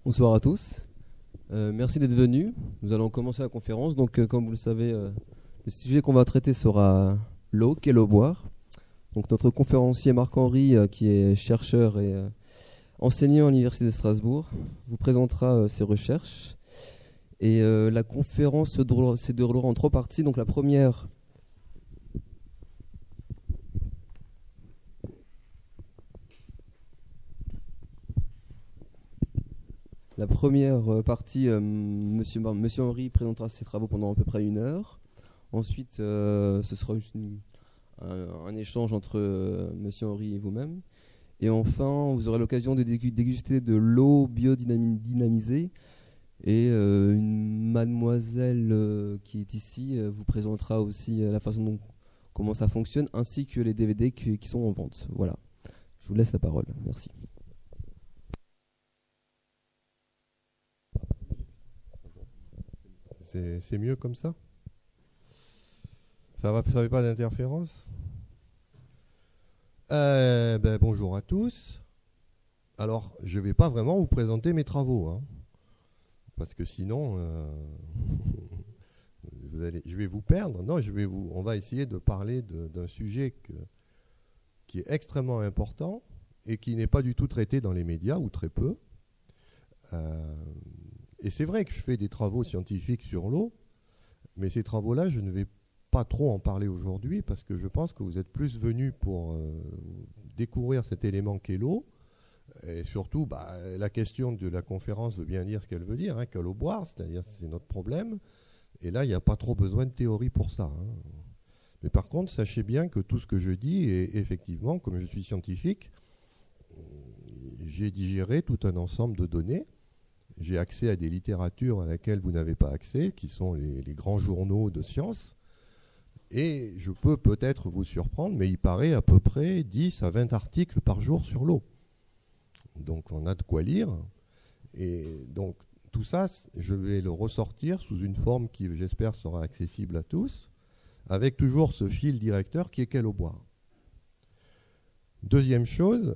Bonsoir à tous. Merci d'être venus. Nous allons commencer la conférence. Donc, comme vous le savez, le sujet qu'on va traiter sera l'eau, qu'est l'eau boire. Donc, notre conférencier Marc-Henri, qui est chercheur et enseignant à l'Université de Strasbourg, vous présentera ses recherches. Et la conférence se déroulera en 3 parties. Donc, la première partie, Monsieur Henry présentera ses travaux pendant à peu près 1 heure. Ensuite, ce sera juste un échange entre Monsieur Henry et vous-même. Et enfin, vous aurez l'occasion de déguster de l'eau biodynamisée. Et une mademoiselle qui est ici vous présentera aussi la façon dont comment ça fonctionne, ainsi que les DVD qui sont en vente. Voilà. Je vous laisse la parole. Merci. C'est mieux comme ça? Ça ne fait pas d'interférence? Bonjour à tous. Alors, je ne vais pas vraiment vous présenter mes travaux, hein, parce que sinon, je vais vous perdre. Non, on va essayer de parler d'un sujet qui est extrêmement important et qui n'est pas du tout traité dans les médias, ou très peu. Et c'est vrai que je fais des travaux scientifiques sur l'eau, mais ces travaux-là, je ne vais pas trop en parler aujourd'hui parce que je pense que vous êtes plus venus pour découvrir cet élément qu'est l'eau. Et surtout, la question de la conférence veut bien dire ce qu'elle veut dire, hein, qu'à l'eau boire, c'est-à-dire c'est notre problème. Et là, il n'y a pas trop besoin de théorie pour ça, hein. Mais par contre, sachez bien que tout ce que je dis est effectivement, comme je suis scientifique, j'ai digéré tout un ensemble de données. J'ai accès à des littératures à laquelle vous n'avez pas accès, qui sont les grands journaux de sciences. Et je peux peut-être vous surprendre, mais il paraît à peu près 10 à 20 articles par jour sur l'eau. Donc on a de quoi lire. Et donc tout ça, je vais le ressortir sous une forme qui, j'espère, sera accessible à tous, avec toujours ce fil directeur qui est qu'est l'eau boire. Deuxième chose,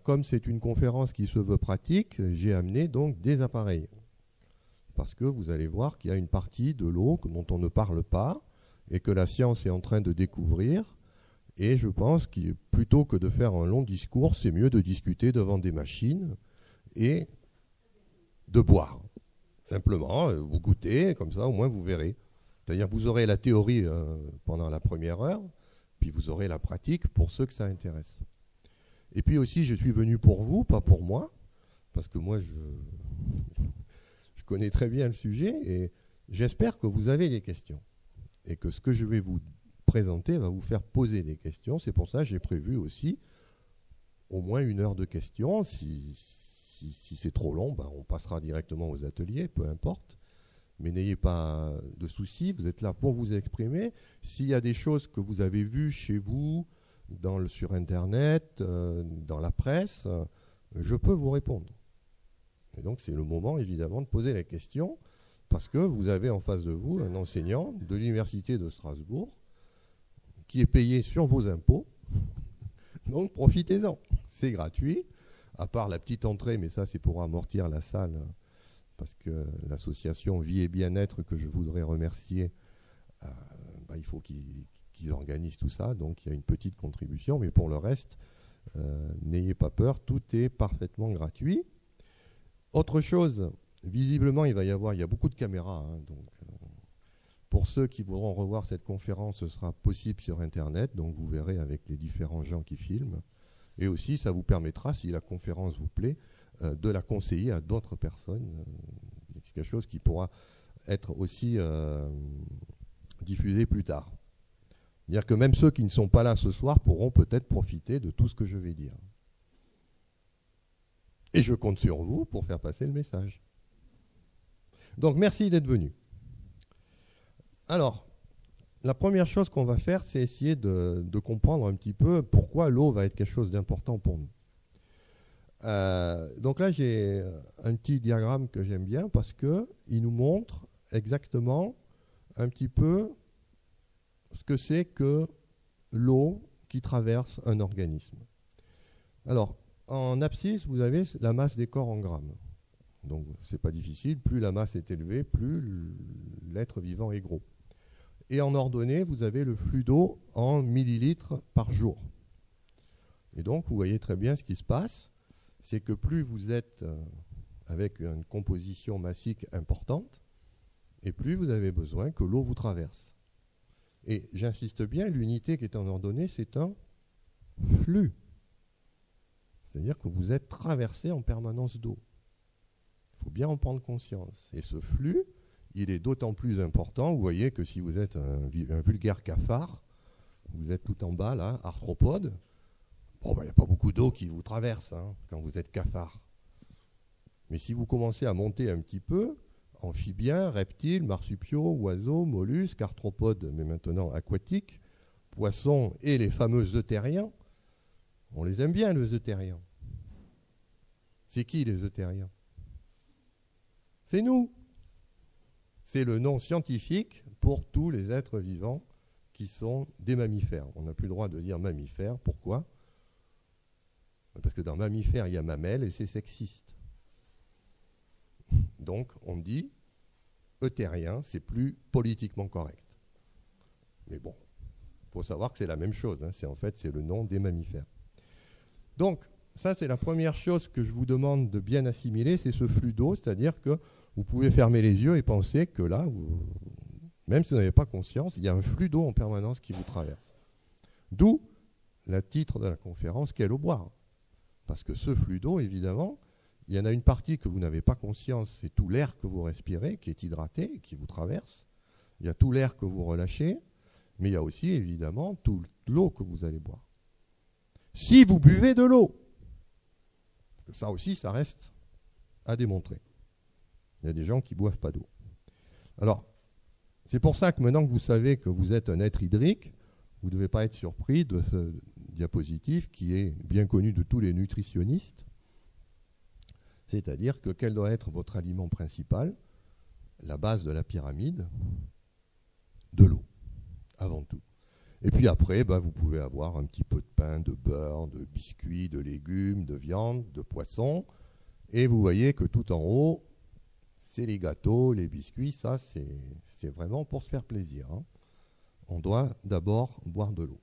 comme c'est une conférence qui se veut pratique, j'ai amené donc des appareils. Parce que vous allez voir qu'il y a une partie de l'eau dont on ne parle pas et que la science est en train de découvrir. Et je pense que plutôt que de faire un long discours, c'est mieux de discuter devant des machines et de boire. Simplement, vous goûtez, comme ça au moins vous verrez. C'est-à-dire vous aurez la théorie pendant la première heure, puis vous aurez la pratique pour ceux que ça intéresse. Et puis aussi, je suis venu pour vous, pas pour moi, parce que moi, je connais très bien le sujet et j'espère que vous avez des questions et que ce que je vais vous présenter va vous faire poser des questions. C'est pour ça que j'ai prévu aussi au moins 1 heure de questions. Si c'est trop long, on passera directement aux ateliers, peu importe. Mais n'ayez pas de soucis, vous êtes là pour vous exprimer. S'il y a des choses que vous avez vues chez vous, sur Internet, dans la presse, je peux vous répondre. Et donc c'est le moment évidemment de poser la question, parce que vous avez en face de vous un enseignant de l'Université de Strasbourg qui est payé sur vos impôts, donc profitez-en, c'est gratuit, à part la petite entrée, mais ça c'est pour amortir la salle, parce que l'association Vie et Bien-être, que je voudrais remercier, il faut qu'ils organisent tout ça, donc il y a une petite contribution, mais pour le reste, n'ayez pas peur, tout est parfaitement gratuit. Autre chose, visiblement il y a beaucoup de caméras, hein, donc pour ceux qui voudront revoir cette conférence, ce sera possible sur Internet, donc vous verrez avec les différents gens qui filment. Et aussi, ça vous permettra, si la conférence vous plaît, de la conseiller à d'autres personnes. C'est quelque chose qui pourra être aussi diffusé plus tard. C'est-à-dire que même ceux qui ne sont pas là ce soir pourront peut-être profiter de tout ce que je vais dire. Et je compte sur vous pour faire passer le message. Donc merci d'être venus. Alors, la première chose qu'on va faire, c'est essayer de comprendre un petit peu pourquoi l'eau va être quelque chose d'important pour nous. Donc là, j'ai un petit diagramme que j'aime bien parce qu'il nous montre exactement un petit peu ce que c'est que l'eau qui traverse un organisme. Alors, en abscisse, vous avez la masse des corps en grammes. Donc c'est pas difficile, plus la masse est élevée, plus l'être vivant est gros. Et en ordonnée, vous avez le flux d'eau en millilitres par jour. Et donc vous voyez très bien ce qui se passe, c'est que plus vous êtes avec une composition massique importante, et plus vous avez besoin que l'eau vous traverse. Et j'insiste bien, l'unité qui est en ordonnée, c'est un flux. C'est-à-dire que vous êtes traversé en permanence d'eau. Il faut bien en prendre conscience. Et ce flux, il est d'autant plus important. Vous voyez que si vous êtes un vulgaire cafard, vous êtes tout en bas, là, arthropode, bon, il n'y a pas beaucoup d'eau qui vous traverse quand vous êtes cafard. Mais si vous commencez à monter un petit peu, amphibiens, reptiles, marsupiaux, oiseaux, mollusques, arthropodes, mais maintenant aquatiques, poissons et les fameux euthériens, on les aime bien, les euthériens. C'est qui les euthériens? C'est nous. C'est le nom scientifique pour tous les êtres vivants qui sont des mammifères. On n'a plus le droit de dire mammifères. Pourquoi? Parce que dans mammifères, il y a mamelle et c'est sexiste. Donc, on dit euthérien, c'est plus politiquement correct. Mais bon, il faut savoir que c'est la même chose. C'est le nom des mammifères. Donc, ça, c'est la première chose que je vous demande de bien assimiler, c'est ce flux d'eau, c'est-à-dire que vous pouvez fermer les yeux et penser que là, même si vous n'avez pas conscience, il y a un flux d'eau en permanence qui vous traverse. D'où le titre de la conférence, quelle eau boire? Parce que ce flux d'eau, évidemment, il y en a une partie que vous n'avez pas conscience, c'est tout l'air que vous respirez, qui est hydraté, qui vous traverse. Il y a tout l'air que vous relâchez, mais il y a aussi, évidemment, toute l'eau que vous allez boire. Si vous buvez de l'eau, ça aussi, ça reste à démontrer. Il y a des gens qui ne boivent pas d'eau. Alors, c'est pour ça que maintenant que vous savez que vous êtes un être hydrique, vous ne devez pas être surpris de ce diapositive qui est bien connu de tous les nutritionnistes. C'est-à-dire que quel doit être votre aliment principal? La base de la pyramide, de l'eau, avant tout. Et puis après, vous pouvez avoir un petit peu de pain, de beurre, de biscuits, de légumes, de viande, de poisson. Et vous voyez que tout en haut, c'est les gâteaux, les biscuits. Ça, c'est vraiment pour se faire plaisir. On doit d'abord boire de l'eau.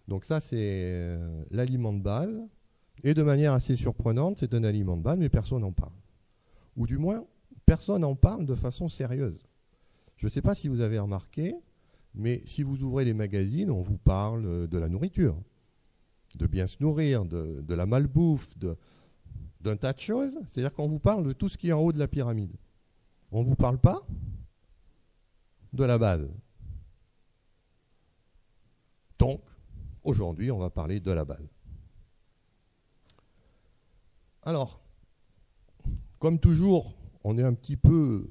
Donc ça, c'est l'aliment de base. Et de manière assez surprenante, c'est un aliment de base, mais personne n'en parle. Ou du moins, personne n'en parle de façon sérieuse. Je ne sais pas si vous avez remarqué, mais si vous ouvrez les magazines, on vous parle de la nourriture, de bien se nourrir, de la malbouffe, d'un tas de choses. C'est-à-dire qu'on vous parle de tout ce qui est en haut de la pyramide. On ne vous parle pas de la base. Donc, aujourd'hui, on va parler de la base. Alors, comme toujours, on est un petit peu...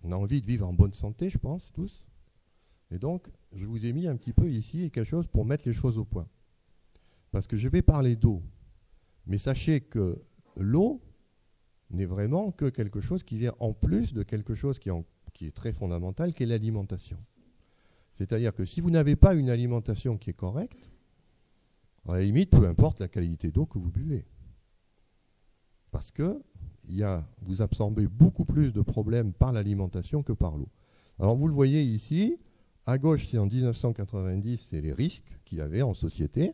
On a envie de vivre en bonne santé, je pense, tous. Et donc, je vous ai mis un petit peu ici quelque chose pour mettre les choses au point. Parce que je vais parler d'eau. Mais sachez que l'eau n'est vraiment que quelque chose qui vient en plus de quelque chose qui est très fondamental, qui est l'alimentation. C'est-à-dire que si vous n'avez pas une alimentation qui est correcte, à la limite, peu importe la qualité d'eau que vous buvez. Parce que vous absorbez beaucoup plus de problèmes par l'alimentation que par l'eau. Alors vous le voyez ici, à gauche c'est en 1990, c'est les risques qu'il y avait en société,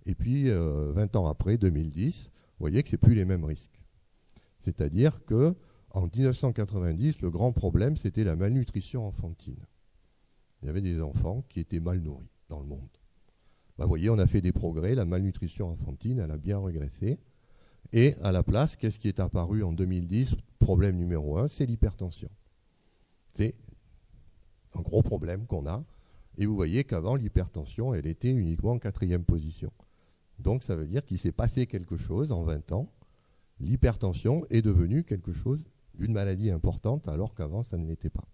et puis 20 ans après, 2010, vous voyez que ce n'est plus les mêmes risques. C'est-à-dire qu'en 1990, le grand problème c'était la malnutrition enfantine. Il y avait des enfants qui étaient mal nourris dans le monde. Vous voyez, on a fait des progrès, la malnutrition enfantine, elle a bien régressé. Et à la place, qu'est-ce qui est apparu en 2010? Problème numéro 1, c'est l'hypertension. C'est un gros problème qu'on a. Et vous voyez qu'avant, l'hypertension, elle était uniquement en 4e position. Donc ça veut dire qu'il s'est passé quelque chose en 20 ans. L'hypertension est devenue quelque chose, une maladie importante, alors qu'avant, ça ne l'était pas.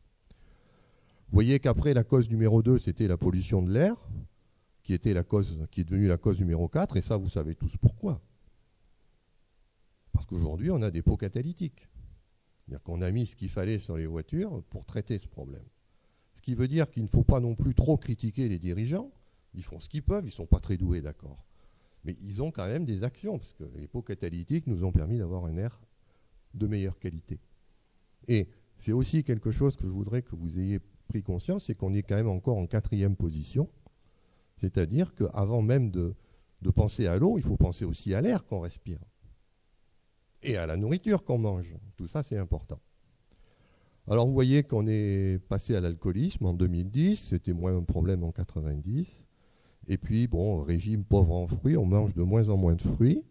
Vous voyez qu'après, la cause numéro 2, c'était la pollution de l'air, qui est devenue la cause numéro 4, et ça, vous savez tous pourquoi. Parce qu'aujourd'hui, on a des pots catalytiques. C'est-à-dire qu'on a mis ce qu'il fallait sur les voitures pour traiter ce problème. Ce qui veut dire qu'il ne faut pas non plus trop critiquer les dirigeants. Ils font ce qu'ils peuvent, ils ne sont pas très doués, d'accord. Mais ils ont quand même des actions, parce que les pots catalytiques nous ont permis d'avoir un air de meilleure qualité. Et c'est aussi quelque chose que je voudrais que vous ayez pris conscience, c'est qu'on est quand même encore en 4e position. C'est-à-dire qu'avant même de penser à l'eau, il faut penser aussi à l'air qu'on respire. Et à la nourriture qu'on mange. Tout ça, c'est important. Alors, vous voyez qu'on est passé à l'alcoolisme en 2010. C'était moins un problème en 90. Et puis, bon, régime pauvre en fruits, on mange de moins en moins de fruits,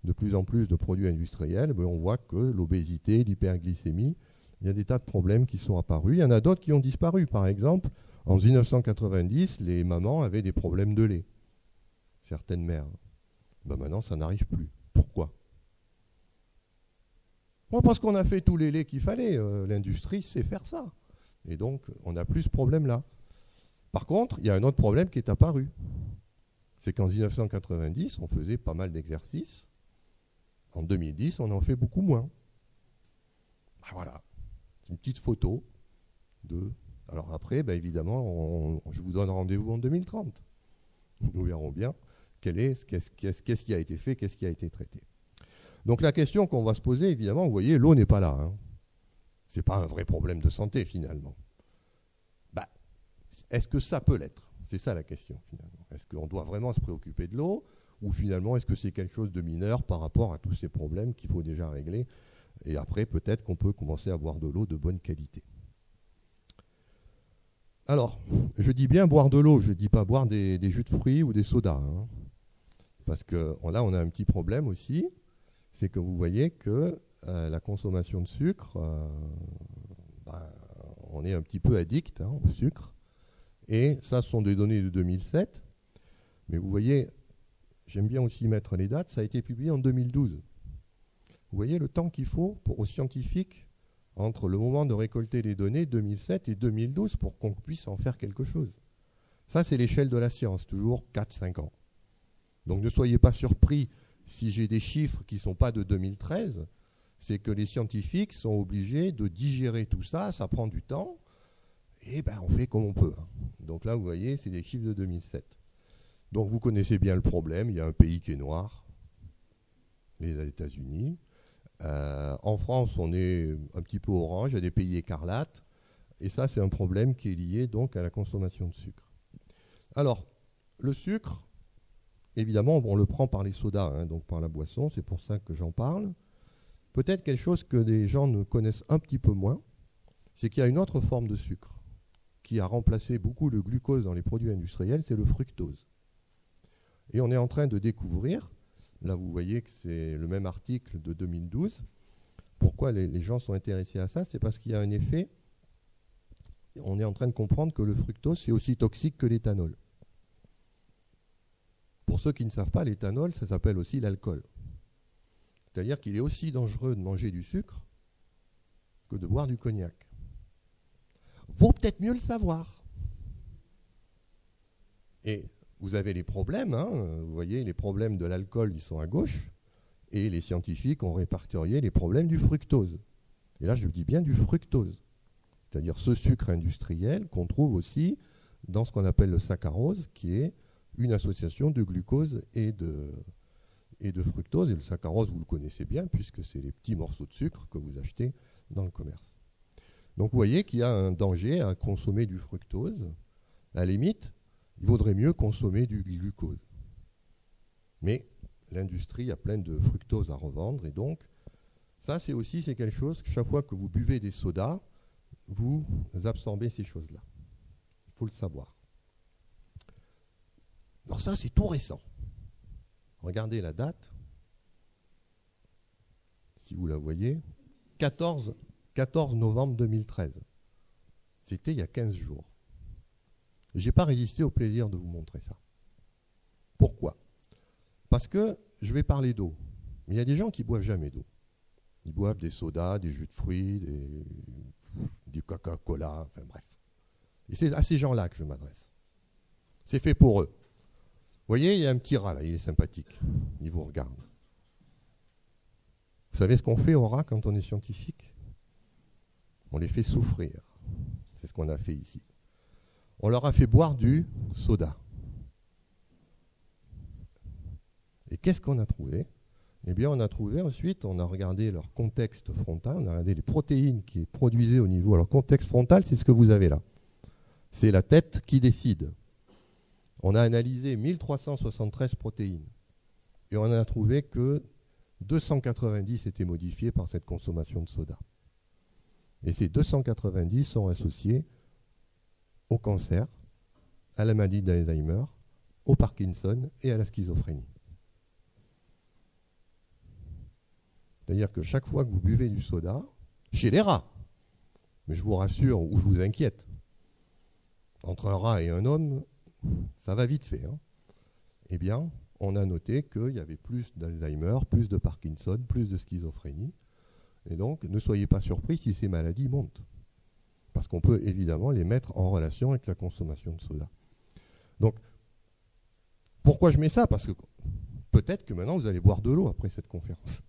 de plus en plus de produits industriels. Mais on voit que l'obésité, l'hyperglycémie, il y a des tas de problèmes qui sont apparus. Il y en a d'autres qui ont disparu. Par exemple, en 1990, les mamans avaient des problèmes de lait. Certaines mères. Ben maintenant, ça n'arrive plus. Pourquoi ? Bon, parce qu'on a fait tous les laits qu'il fallait. L'industrie sait faire ça. Et donc, on n'a plus ce problème-là. Par contre, il y a un autre problème qui est apparu. C'est qu'en 1990, on faisait pas mal d'exercices. En 2010, on en fait beaucoup moins. Ben voilà. C'est une petite photo de... Alors après, ben évidemment, je vous donne rendez-vous en 2030. Nous verrons bien qu'est-ce qui a été fait, qu'est-ce qui a été traité. Donc la question qu'on va se poser, évidemment, vous voyez, l'eau n'est pas là. Hein. Ce n'est pas un vrai problème de santé, finalement. Bah, est-ce que ça peut l'être ? C'est ça la question, finalement. Est-ce qu'on doit vraiment se préoccuper de l'eau ? Ou finalement, est-ce que c'est quelque chose de mineur par rapport à tous ces problèmes qu'il faut déjà régler ? Et après, peut-être qu'on peut commencer à boire de l'eau de bonne qualité. Alors, je dis bien boire de l'eau, je ne dis pas boire des jus de fruits ou des sodas. Hein. Parce que là, on a un petit problème aussi. C'est que vous voyez que la consommation de sucre, on est un petit peu addict au sucre. Et ça, ce sont des données de 2007. Mais vous voyez, j'aime bien aussi mettre les dates, ça a été publié en 2012. Vous voyez le temps qu'il faut aux scientifiques entre le moment de récolter les données 2007 et 2012 pour qu'on puisse en faire quelque chose. Ça, c'est l'échelle de la science, toujours 4-5 ans. Donc ne soyez pas surpris si j'ai des chiffres qui ne sont pas de 2013, c'est que les scientifiques sont obligés de digérer tout ça, ça prend du temps, et ben on fait comme on peut. Hein. Donc là, vous voyez, c'est des chiffres de 2007. Donc vous connaissez bien le problème, il y a un pays qui est noir, les États-Unis. En France, on est un petit peu orange, il y a des pays écarlates, et ça, c'est un problème qui est lié donc à la consommation de sucre. Alors, le sucre, évidemment, on le prend par les sodas, hein, donc par la boisson, c'est pour ça que j'en parle. Peut-être quelque chose que les gens ne connaissent un petit peu moins, c'est qu'il y a une autre forme de sucre qui a remplacé beaucoup le glucose dans les produits industriels, c'est le fructose. Et on est en train de découvrir, là vous voyez que c'est le même article de 2012, pourquoi les gens sont intéressés à ça, c'est parce qu'il y a un effet, on est en train de comprendre que le fructose c'est aussi toxique que l'éthanol. Pour ceux qui ne savent pas, l'éthanol, ça s'appelle aussi l'alcool. C'est-à-dire qu'il est aussi dangereux de manger du sucre que de boire du cognac. Vaut peut-être mieux le savoir. Et vous avez les problèmes, hein, vous voyez, les problèmes de l'alcool, ils sont à gauche, et les scientifiques ont répertorié les problèmes du fructose. Et là, je dis bien du fructose, c'est-à-dire ce sucre industriel qu'on trouve aussi dans ce qu'on appelle le saccharose, qui est une association de glucose et de fructose. Et le saccharose, vous le connaissez bien, puisque c'est les petits morceaux de sucre que vous achetez dans le commerce. Donc vous voyez qu'il y a un danger à consommer du fructose. À la limite, il vaudrait mieux consommer du glucose. Mais l'industrie a plein de fructose à revendre, et donc ça c'est quelque chose que chaque fois que vous buvez des sodas, vous absorbez ces choses-là. Il faut le savoir. Alors ça c'est tout récent. Regardez la date, si vous la voyez, 14 novembre 2013. C'était il y a 15 jours. Je n'ai pas résisté au plaisir de vous montrer ça. Pourquoi ? Parce que je vais parler d'eau. Mais il y a des gens qui ne boivent jamais d'eau. Ils boivent des sodas, des jus de fruits, du Coca-Cola, enfin bref. Et c'est à ces gens-là que je m'adresse. C'est fait pour eux. Vous voyez, il y a un petit rat là, il est sympathique. Il vous regarde. Vous savez ce qu'on fait aux rats quand on est scientifique ? On les fait souffrir. C'est ce qu'on a fait ici. On leur a fait boire du soda. Et qu'est-ce qu'on a trouvé? Eh bien, on a trouvé ensuite, on a regardé leur contexte frontal, on a regardé les protéines qui produisaient au niveau. Alors, contexte frontal, c'est ce que vous avez là. C'est la tête qui décide. On a analysé 1373 protéines. Et on a trouvé que 290 étaient modifiées par cette consommation de soda. Et ces 290 sont associés au cancer, à la maladie d'Alzheimer, au Parkinson et à la schizophrénie. C'est-à-dire que chaque fois que vous buvez du soda, chez les rats, mais je vous rassure ou je vous inquiète, entre un rat et un homme, ça va vite fait. Eh bien, on a noté qu'il y avait plus d'Alzheimer, plus de Parkinson, plus de schizophrénie. Et donc, ne soyez pas surpris si ces maladies montent. Parce qu'on peut évidemment les mettre en relation avec la consommation de soda. Donc, pourquoi je mets ça? Parce que peut-être que maintenant, vous allez boire de l'eau après cette conférence.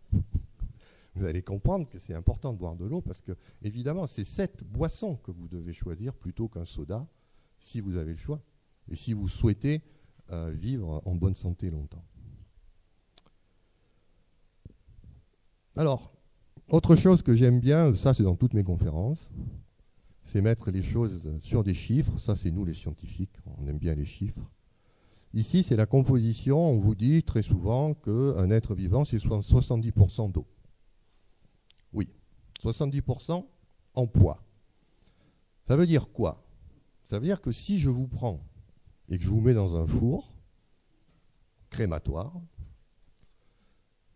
Vous allez comprendre que c'est important de boire de l'eau parce que, évidemment, c'est cette boisson que vous devez choisir plutôt qu'un soda, si vous avez le choix. Et si vous souhaitez vivre en bonne santé longtemps. Alors, autre chose que j'aime bien, ça c'est dans toutes mes conférences, c'est mettre les choses sur des chiffres. Ça c'est nous les scientifiques, on aime bien les chiffres. Ici c'est la composition, on vous dit très souvent qu'un être vivant c'est 70% d'eau. Oui, 70% en poids. Ça veut dire quoi? Ça veut dire que si je vous prends et que je vous mets dans un four crématoire,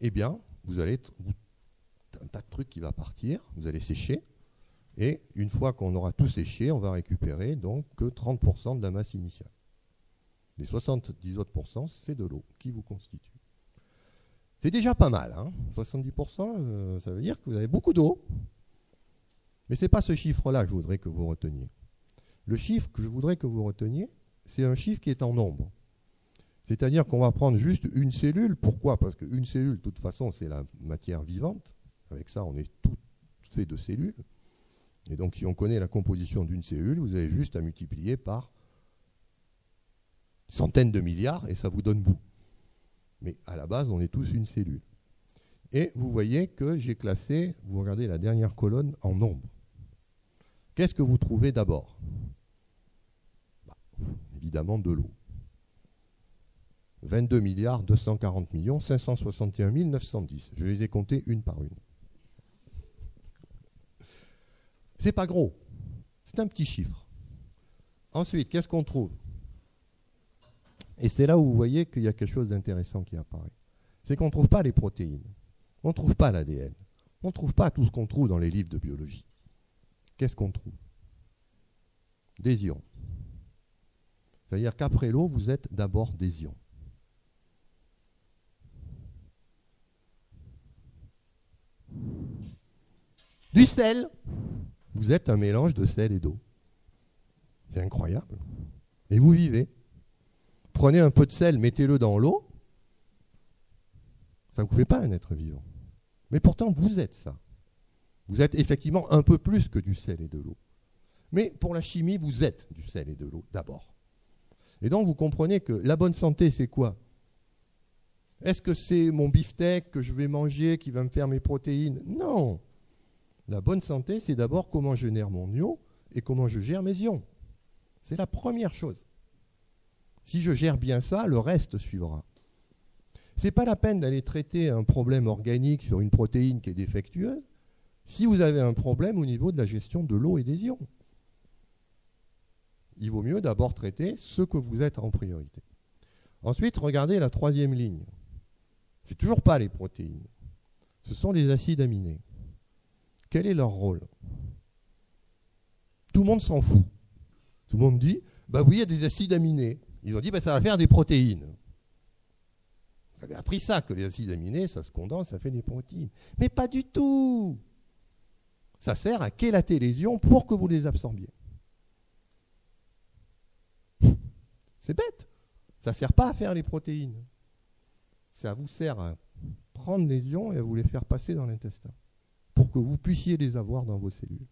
eh bien, vous allez un tas de trucs qui va partir, vous allez sécher, et une fois qu'on aura tout séché, on va récupérer donc que 30% de la masse initiale. Les 70 autres %, c'est de l'eau qui vous constitue. C'est déjà pas mal, 70%, ça veut dire que vous avez beaucoup d'eau. Mais ce n'est pas ce chiffre-là que je voudrais que vous reteniez. Le chiffre que je voudrais que vous reteniez, c'est un chiffre qui est en nombre. C'est-à-dire qu'on va prendre juste une cellule. Pourquoi? Parce qu'une cellule, de toute façon, c'est la matière vivante. Avec ça, on est tout fait de cellules. Et donc, si on connaît la composition d'une cellule, vous avez juste à multiplier par centaines de milliards et ça vous donne bout. Mais à la base, on est tous une cellule. Et vous voyez que j'ai classé, vous regardez la dernière colonne, en nombre. Qu'est-ce que vous trouvez d'abord? Évidemment de l'eau. 22 milliards 240 millions 561 910. Je les ai comptés une par une. C'est pas gros. C'est un petit chiffre. Ensuite, qu'est-ce qu'on trouve? Et c'est là où vous voyez qu'il y a quelque chose d'intéressant qui apparaît. C'est qu'on ne trouve pas les protéines. On ne trouve pas l'ADN. On ne trouve pas tout ce qu'on trouve dans les livres de biologie. Qu'est-ce qu'on trouve? Des ions. C'est-à-dire qu'après l'eau, vous êtes d'abord des ions. Du sel. Vous êtes un mélange de sel et d'eau. C'est incroyable. Et vous vivez. Prenez un peu de sel, mettez-le dans l'eau. Ça ne vous fait pas un être vivant. Mais pourtant, vous êtes ça. Vous êtes effectivement un peu plus que du sel et de l'eau. Mais pour la chimie, vous êtes du sel et de l'eau d'abord. Et donc, vous comprenez que la bonne santé, c'est quoi? Est-ce que c'est mon beefsteak que je vais manger qui va me faire mes protéines? Non. La bonne santé, c'est d'abord comment je gère mon ion et comment je gère mes ions. C'est la première chose. Si je gère bien ça, le reste suivra. Ce n'est pas la peine d'aller traiter un problème organique sur une protéine qui est défectueuse si vous avez un problème au niveau de la gestion de l'eau et des ions. Il vaut mieux d'abord traiter ce que vous êtes en priorité. Ensuite, regardez la troisième ligne. Ce n'est toujours pas les protéines. Ce sont les acides aminés. Quel est leur rôle? Tout le monde s'en fout. Tout le monde dit, bah oui, il y a des acides aminés. Ils ont dit, bah ça va faire des protéines. Vous avez appris ça, que les acides aminés, ça se condense, ça fait des protéines. Mais pas du tout. Ça sert à chélater les ions pour que vous les absorbiez. C'est bête. Ça ne sert pas à faire les protéines. Ça vous sert à prendre les ions et à vous les faire passer dans l'intestin pour que vous puissiez les avoir dans vos cellules.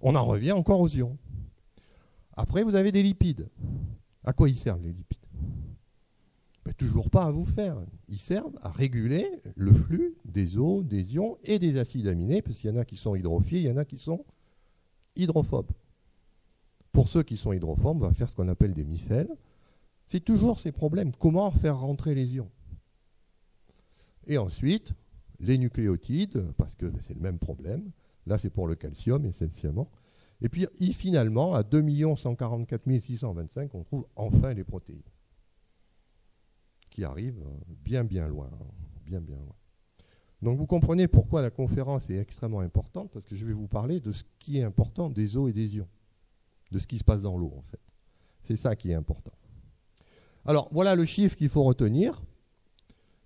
On en revient encore aux ions. Après, vous avez des lipides. À quoi ils servent les lipides? toujours pas à vous faire. Ils servent à réguler le flux des eaux, des ions et des acides aminés, parce qu'il y en a qui sont hydrophiles, il y en a qui sont hydrophobes. Pour ceux qui sont hydrophobes, on va faire ce qu'on appelle des micelles. C'est toujours ces problèmes. Comment faire rentrer les ions? Et ensuite, les nucléotides, parce que c'est le même problème. Là, c'est pour le calcium essentiellement. Et puis, finalement, à 2 144 625, on trouve enfin les protéines, qui arrivent bien loin. Bien loin. Donc, vous comprenez pourquoi la conférence est extrêmement importante, parce que je vais vous parler de ce qui est important des eaux et des ions, de ce qui se passe dans l'eau, en fait. C'est ça qui est important. Alors, voilà le chiffre qu'il faut retenir.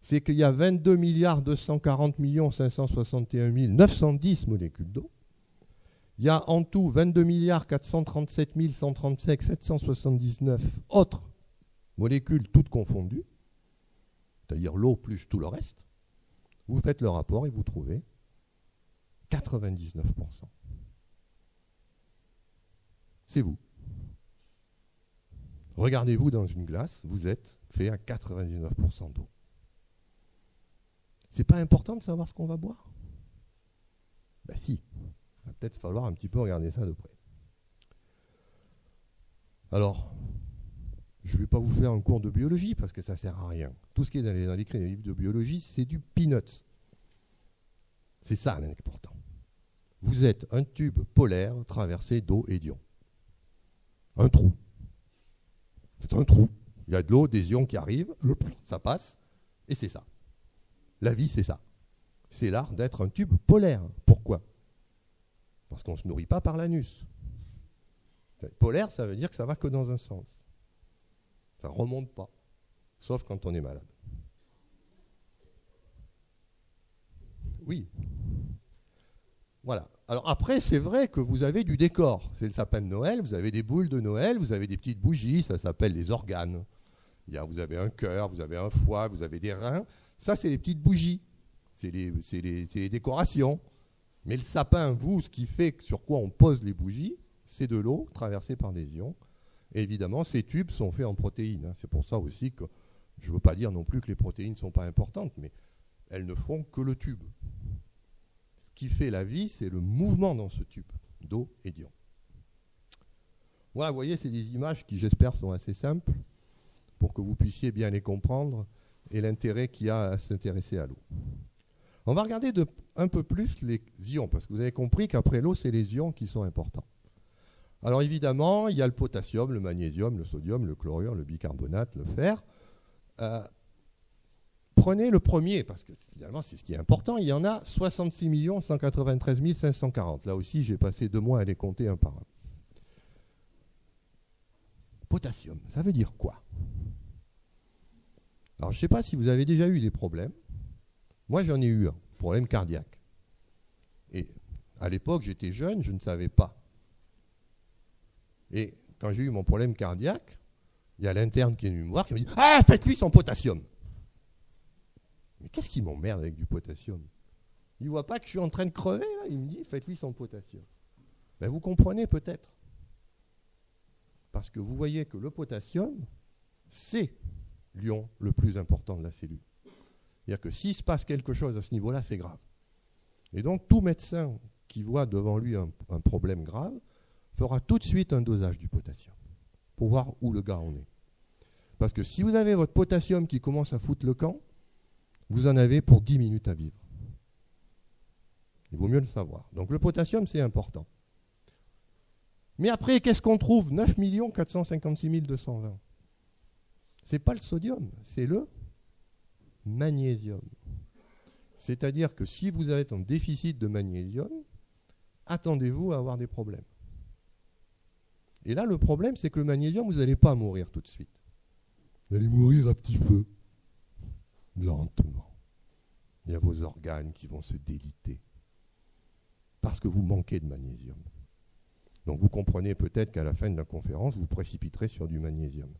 C'est qu'il y a 22 240 561 910 molécules d'eau. Il y a en tout 22 437 137 779 autres molécules, toutes confondues, c'est-à-dire l'eau plus tout le reste. Vous faites le rapport et vous trouvez 99%. C'est vous. Regardez-vous dans une glace, vous êtes fait à 99% d'eau. C'est pas important de savoir ce qu'on va boire? Ben si, il va peut-être falloir un petit peu regarder ça de près. Alors, je ne vais pas vous faire un cours de biologie parce que ça ne sert à rien. Tout ce qui est dans les livres de biologie, c'est du peanuts. C'est ça l'important. Vous êtes un tube polaire traversé d'eau et d'ions. Un trou. C'est un trou. Il y a de l'eau, des ions qui arrivent, ça passe, et c'est ça. La vie, c'est ça. C'est l'art d'être un tube polaire. Pourquoi? Parce qu'on ne se nourrit pas par l'anus. Polaire, ça veut dire que ça va que dans un sens. Ça ne remonte pas. Sauf quand on est malade. Oui. Voilà. Alors après, c'est vrai que vous avez du décor. C'est le sapin de Noël, vous avez des boules de Noël, vous avez des petites bougies, ça s'appelle les organes. Vous avez un cœur, vous avez un foie, vous avez des reins. Ça, c'est les petites bougies. C'est les décorations. Mais le sapin, vous, ce qui fait sur quoi on pose les bougies, c'est de l'eau traversée par des ions. Et évidemment, ces tubes sont faits en protéines. C'est pour ça aussi que je ne veux pas dire non plus que les protéines ne sont pas importantes, mais elles ne font que le tube. Ce qui fait la vie, c'est le mouvement dans ce tube d'eau et d'ions. Voilà, vous voyez, c'est des images qui, j'espère, sont assez simples pour que vous puissiez bien les comprendre et l'intérêt qu'il y a à s'intéresser à l'eau. On va regarder un peu plus les ions, parce que vous avez compris qu'après l'eau, c'est les ions qui sont importants. Alors évidemment, il y a le potassium, le magnésium, le sodium, le chlorure, le bicarbonate, le fer. Prenez le premier, parce que finalement, c'est ce qui est important. Il y en a 66 193 540. Là aussi, j'ai passé 2 mois à les compter un par un. Potassium, ça veut dire quoi? Alors, je ne sais pas si vous avez déjà eu des problèmes. Moi, j'en ai eu un, problème cardiaque. Et à l'époque, j'étais jeune, je ne savais pas. Et quand j'ai eu mon problème cardiaque, il y a l'interne qui est venu me voir, qui m'a dit « Ah, faites-lui son potassium !» Mais qu'est-ce qui m'emmerde avec du potassium? Il ne voit pas que je suis en train de crever, là. Il me dit « Faites-lui son potassium !» Ben, vous comprenez peut-être. Parce que vous voyez que le potassium, c'est l'ion le plus important de la cellule. C'est-à-dire que s'il se passe quelque chose à ce niveau-là, c'est grave. Et donc, tout médecin qui voit devant lui un problème grave fera tout de suite un dosage du potassium pour voir où le gars en est. Parce que si vous avez votre potassium qui commence à foutre le camp, vous en avez pour 10 minutes à vivre. Il vaut mieux le savoir. Donc le potassium, c'est important. Mais après, qu'est-ce qu'on trouve? 9 456 220. Ce n'est pas le sodium, c'est le magnésium. C'est-à-dire que si vous êtes en déficit de magnésium, attendez-vous à avoir des problèmes. Et là, le problème, c'est que le magnésium, vous n'allez pas mourir tout de suite. Vous allez mourir à petit feu, lentement. Il y a vos organes qui vont se déliter parce que vous manquez de magnésium. Donc vous comprenez peut-être qu'à la fin de la conférence, vous précipiterez sur du magnésium.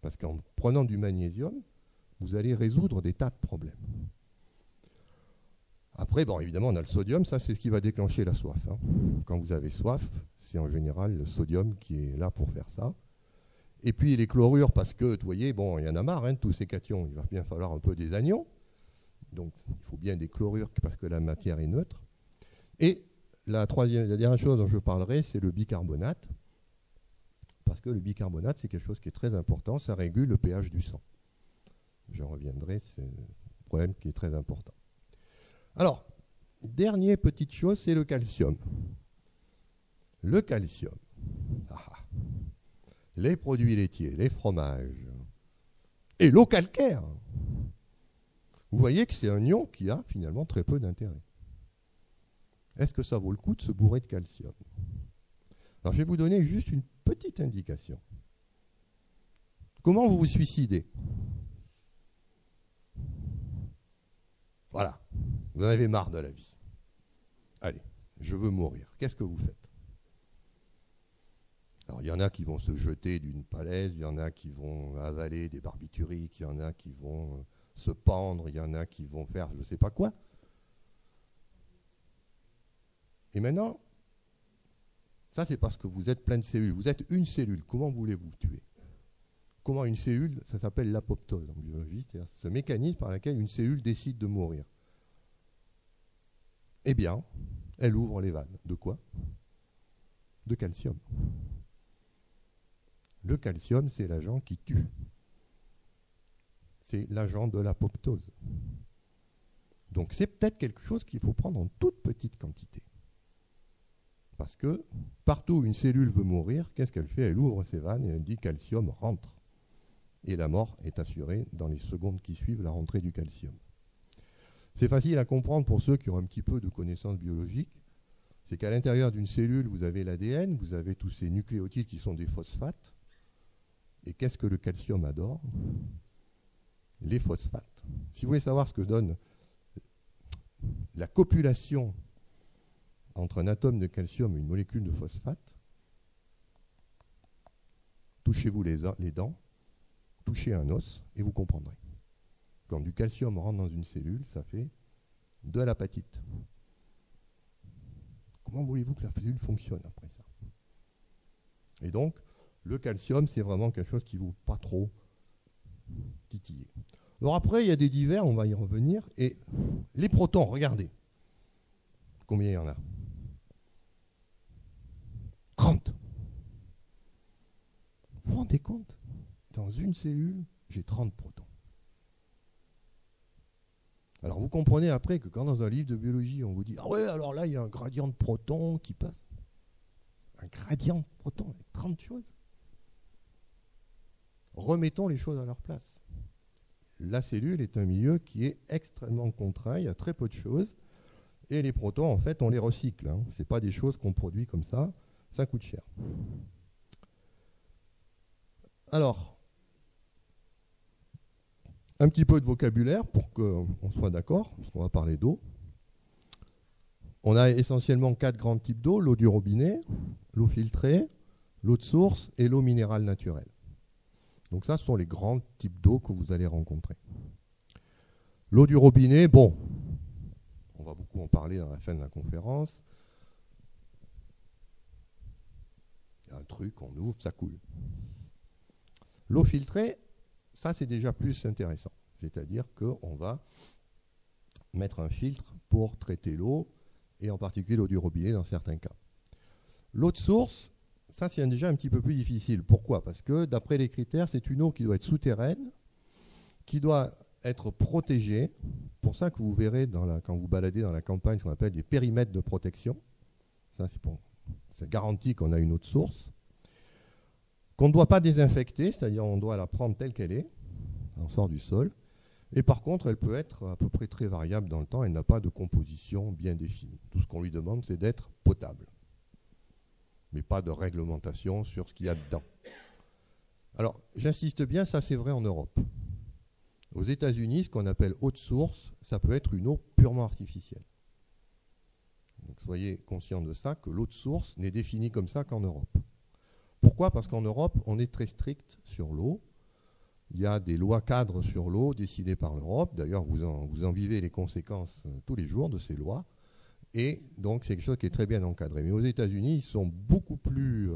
Parce qu'en prenant du magnésium, vous allez résoudre des tas de problèmes. Après, bon, évidemment, on a le sodium, ça c'est ce qui va déclencher la soif. Quand vous avez soif, c'est en général le sodium qui est là pour faire ça. Et puis les chlorures, parce que, vous voyez, bon, il y en a marre, hein, de tous ces cations. Il va bien falloir un peu des anions. Donc, il faut bien des chlorures parce que la matière est neutre. Et la dernière chose dont je parlerai, c'est le bicarbonate. Parce que le bicarbonate, c'est quelque chose qui est très important. Ça régule le pH du sang. Je reviendrai, c'est un problème qui est très important. Alors, dernière petite chose, c'est le calcium. Le calcium. Les produits laitiers, les fromages et l'eau calcaire. Vous voyez que c'est un ion qui a finalement très peu d'intérêt. Est-ce que ça vaut le coup de se bourrer de calcium? Alors je vais vous donner juste une petite indication. Comment vous vous suicidez? Voilà, vous en avez marre de la vie. Allez, je veux mourir. Qu'est-ce que vous faites? Alors il y en a qui vont se jeter d'une falaise, il y en a qui vont avaler des barbituriques, il y en a qui vont se pendre, il y en a qui vont faire je ne sais pas quoi. Et maintenant, ça c'est parce que vous êtes plein de cellules. Vous êtes une cellule. Comment voulez-vous vous tuer? Comment une cellule, ça s'appelle l'apoptose en biologie, c'est-à-dire ce mécanisme par lequel une cellule décide de mourir. Eh bien, elle ouvre les vannes. De quoi? De calcium. Le calcium, c'est l'agent qui tue. C'est l'agent de l'apoptose. Donc c'est peut-être quelque chose qu'il faut prendre en toute petite quantité. Parce que partout où une cellule veut mourir, qu'est-ce qu'elle fait? Elle ouvre ses vannes et elle dit calcium rentre. Et la mort est assurée dans les secondes qui suivent la rentrée du calcium. C'est facile à comprendre pour ceux qui ont un petit peu de connaissances biologiques. C'est qu'à l'intérieur d'une cellule, vous avez l'ADN, vous avez tous ces nucléotides qui sont des phosphates. Et qu'est-ce que le calcium adore? Les phosphates. Si vous voulez savoir ce que donne la copulation entre un atome de calcium et une molécule de phosphate, touchez-vous les dents, touchez un os et vous comprendrez. Quand du calcium rentre dans une cellule, ça fait de l'apatite. Comment voulez-vous que la cellule fonctionne après ça? Et donc, le calcium, c'est vraiment quelque chose qui ne vous pas trop titiller. Alors après, il y a des divers, on va y revenir. Et les protons, regardez. Combien il y en a? 30. Vous vous rendez compte? Dans une cellule, j'ai 30 protons. Alors vous comprenez après que quand dans un livre de biologie, on vous dit « Ah ouais, alors là, il y a un gradient de protons qui passe. » Un gradient de protons avec 30 choses. Remettons les choses à leur place. La cellule est un milieu qui est extrêmement contraint, il y a très peu de choses. Et les protons, en fait, on les recycle. Hein. Ce n'est pas des choses qu'on produit comme ça coûte cher. Alors, un petit peu de vocabulaire pour qu'on soit d'accord, parce qu'on va parler d'eau. On a essentiellement 4 grands types d'eau, l'eau du robinet, l'eau filtrée, l'eau de source et l'eau minérale naturelle. Donc ça, ce sont les grands types d'eau que vous allez rencontrer. L'eau du robinet, bon, on va beaucoup en parler dans la fin de la conférence. Il y a un truc, on ouvre, ça coule. L'eau filtrée, ça c'est déjà plus intéressant. C'est-à-dire qu'on va mettre un filtre pour traiter l'eau, et en particulier l'eau du robinet dans certains cas. L'eau de source, ça c'est déjà un petit peu plus difficile. Pourquoi? Parce que d'après les critères, c'est une eau qui doit être souterraine, qui doit être protégée. Pour ça que vous verrez quand vous baladez dans la campagne ce qu'on appelle des périmètres de protection. Ça garantit qu'on a une eau de source. Qu'on ne doit pas désinfecter, c'est-à-dire on doit la prendre telle qu'elle est, on sort du sol. Et par contre, elle peut être à peu près très variable dans le temps, elle n'a pas de composition bien définie. Tout ce qu'on lui demande, c'est d'être potable. Mais pas de réglementation sur ce qu'il y a dedans. Alors, j'insiste bien, ça c'est vrai en Europe. Aux États-Unis, ce qu'on appelle eau de source, ça peut être une eau purement artificielle. Donc soyez conscients de ça, que l'eau de source n'est définie comme ça qu'en Europe. Pourquoi? Parce qu'en Europe, on est très strict sur l'eau. Il y a des lois cadres sur l'eau décidées par l'Europe. D'ailleurs, vous en vivez les conséquences tous les jours de ces lois. Et donc, c'est quelque chose qui est très bien encadré. Mais aux États-Unis, ils sont beaucoup plus